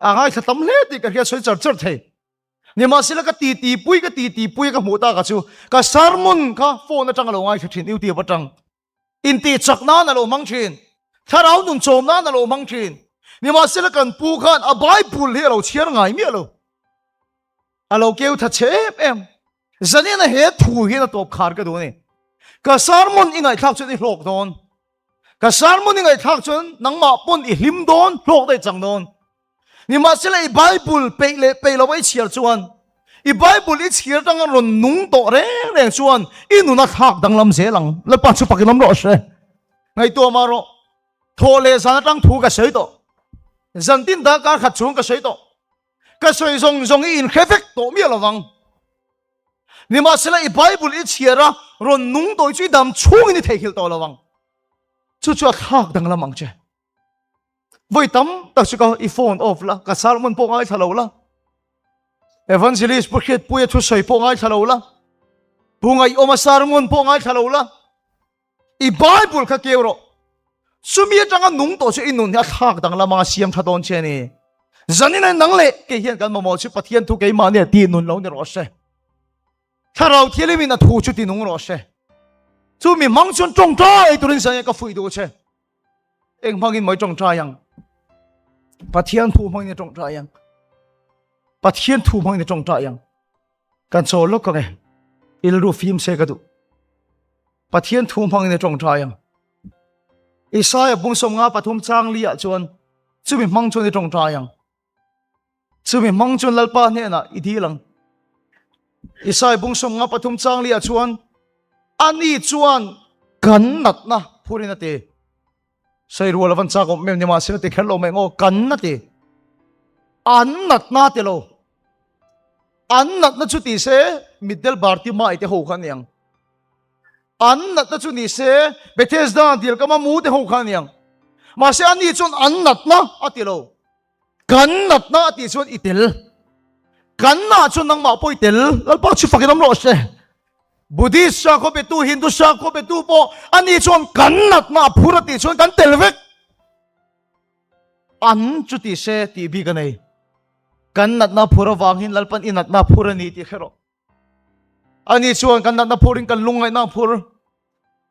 angai khatam le ti ka soi char the ni ma sila ka ti pui ka mu ta ka chu ka sarmon ka phone na tang lo ngai thin u ti batang in ti chak na lo mang thin tharau nun chom na lo mang thin ni ma sila kan pu khan a bible he lo chiar ngai mi lo alo keu tha che em zani na he thu he na top khar ka do ni ka sarmon ingai thak chu ni hlok don ka sarmon ingai thak chun nang ma pon i hlim don hlok dai chang don ni ma sila i bible pe lo bai chiar chuan i bible i chiar tang ron nung to reng chuan inu na thak dang lam se lang la pa chu pakilam ro se ngai to ma ro thole san tang thu ka sei to zan tin da ka khat chung ka sei to ka soi zong in khefek to mi lawang ni ma sila i bible i chiara ron nung to chu dam chung ni thei hil to lawang chu thak dang lamang che voi tam ta chu ka i phone off la ka salmon po ngai thalo la evangelist pukhet puya thu soi po ngai thalo la pungai oma sarmon po ngai thalo la i bible ka kewro sumi tanga nung to chu inun ya thak dang lamang siam thadon che ni zanina nang le ke hian kan mo chu pathian thu ke ma ne ti nun lo ni ro se tharau thielimi na thu chu ti nung ro se chú mi mang chuan trong trai tu rin sang ka phui du che eng mangin moi trong trai yang pathian thu mangin trong trai yang pathian thu mangin trong trai yang kan so lo ka nge il ru phim se ka du pathian thu mangin trong trai yang Isaiah bung som nga pathum chang lia chuan chu mi mang chuan trong trai yang chu mi mang chuan lalpa ne na i thi lang Isaiah bung som nga pathum chang lia chuan ani chuan kan nat na phurin ate sai ru lawan cha ko mem ni ma se te khelo me ngo kan na te an nat na te lo an nat na chu ti se middle barti ma ite ho khan yang an nat na chu ni se Bethesda dil kama mu te ho khan yang ma se ani chuan an nat na ati lo kan nat na ati chuan itel kan na chuan nang ma poi tel lal pa chu fakinam lo se Buddhist sa ko betu Hindu sa ko betu po ani chuan kan nat na phura ti chuan kan tel vek an chu ti se ti bi ka nei kan nat na phura wanghin lalpan inat na phura ni ti khero ani chuan kan nat na phurin kan lungai na phur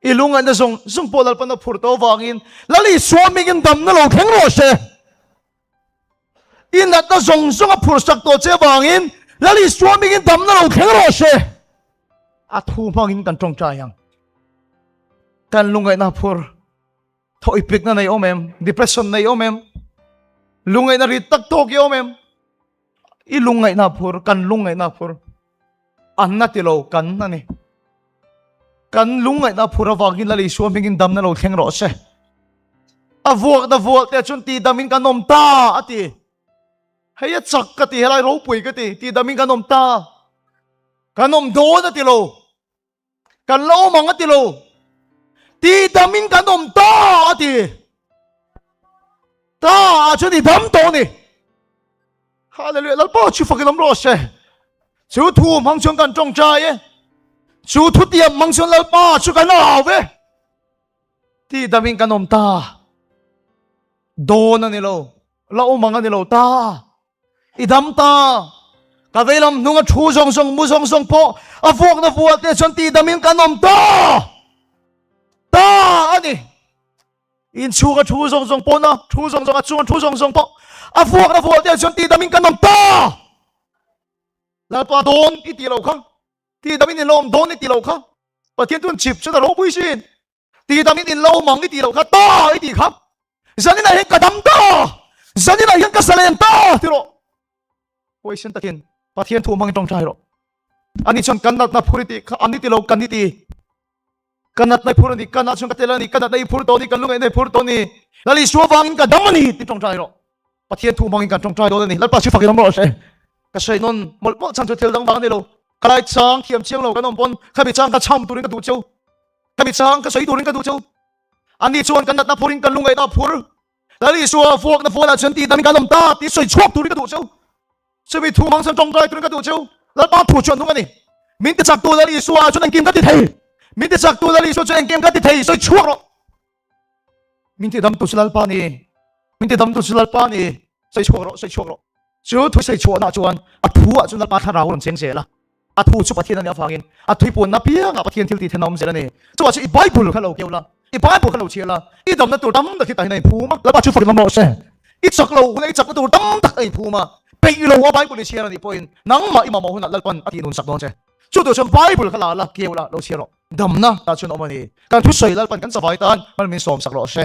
ilungai na zong po lalpan na phur to wangin lali swami gin dam na lo kheng ro se inat na zong a phur sak to che wangin lali swami gin dam na lo kheng ro se a thu mangin kan trong cha yang kan lungai na phur thoi pik na nei omem depression nei omem lungai na ri tak to ki omem i lungai na phur kan lungai na phur an na ti lo kan na ni kan lungai na phur awangin lali swamingin dam na lo theng ro se a vuak te chun ti damin kanom ta ati heya chak ka ti helai ro pui ka ti damin kanom ta kanom do na ti lo kan lo mang ati lo ti damin kanom ta ati ta chu ti dam to ni hallelujah lal pa chu fakilam ro se chu thu mang chung kan trong cha ye chu thu tiam mang chung lal pa chu kan aw ve ti damin kanom ta do na ni lo la o mang ni lo ta idam ta ka velam nunga thu song mu song po a vuak na vuak te chon ti damin kanom ta ani in chu ka thu song po na thu song a chuan thu song po a vuak na vuak te chon ti damin kanom ta la pa don i ti lo kha ti damin in lom don i ti lo kha pathian tun chip chu da ro pui sin ti damin in lo mang i ti lo kha ta i ti kha zanina he kadam ta zanina he ka salen ta ti ro oi sin ta tin pathian thu mang trong trai ro ani chon kanat na phuri ti kha ani ti lo kan ni ti kanat na phuri ni kanat chon ka telani kanat na phur to ni kan lungai na phur to ni lali suwang ka damani ti trong trai ro pathian thu mang kan trong trai do ni lal pa chu fakin ro se ka sei non mol po chan chu tel dang bang ni lo kalai chang thiam chiang lo kanom pon khabi chang ka cham turin ka du cheu khabi chang ka sei turin ka du cheu ani chuan kanat na phurin kan lungai na phur lali suwa fuak na fuala chen ti dan ka lom ta ti soi chuak turin ka du cheu se mi thu mang san trong trai turin ka du cheu lal pa thu chuan nung ani min te chak tu lali suwa chuan ang kim ka ti thei min te chak tu lali suwa chuan ang kim ka ti thei soi chuak ro min te dam tu silal pa ni min te dam tu silal pa ni soi chuak ro chu thu sei chuan na chuan a thu a chuan lal pa thara ron cheng se la a thu chu pathian ani afangin a thui pon na pia nga pathian thil ti thenom zela ni chu a chu i bible khalo keula i bible khalo chela i dam na tur dam da thi tai nei phu ma la pa chu fakin mo se i chak lo nei chak na tur dam tak ai phu ma pe i lo wa bible chela ni point nang ma i ma mo hun lal pan ati nun sak don che chu to chon bible khala la keula lo chero dam na ta chun omani kan thu sei lal pan kan savai tan man min som sak lo se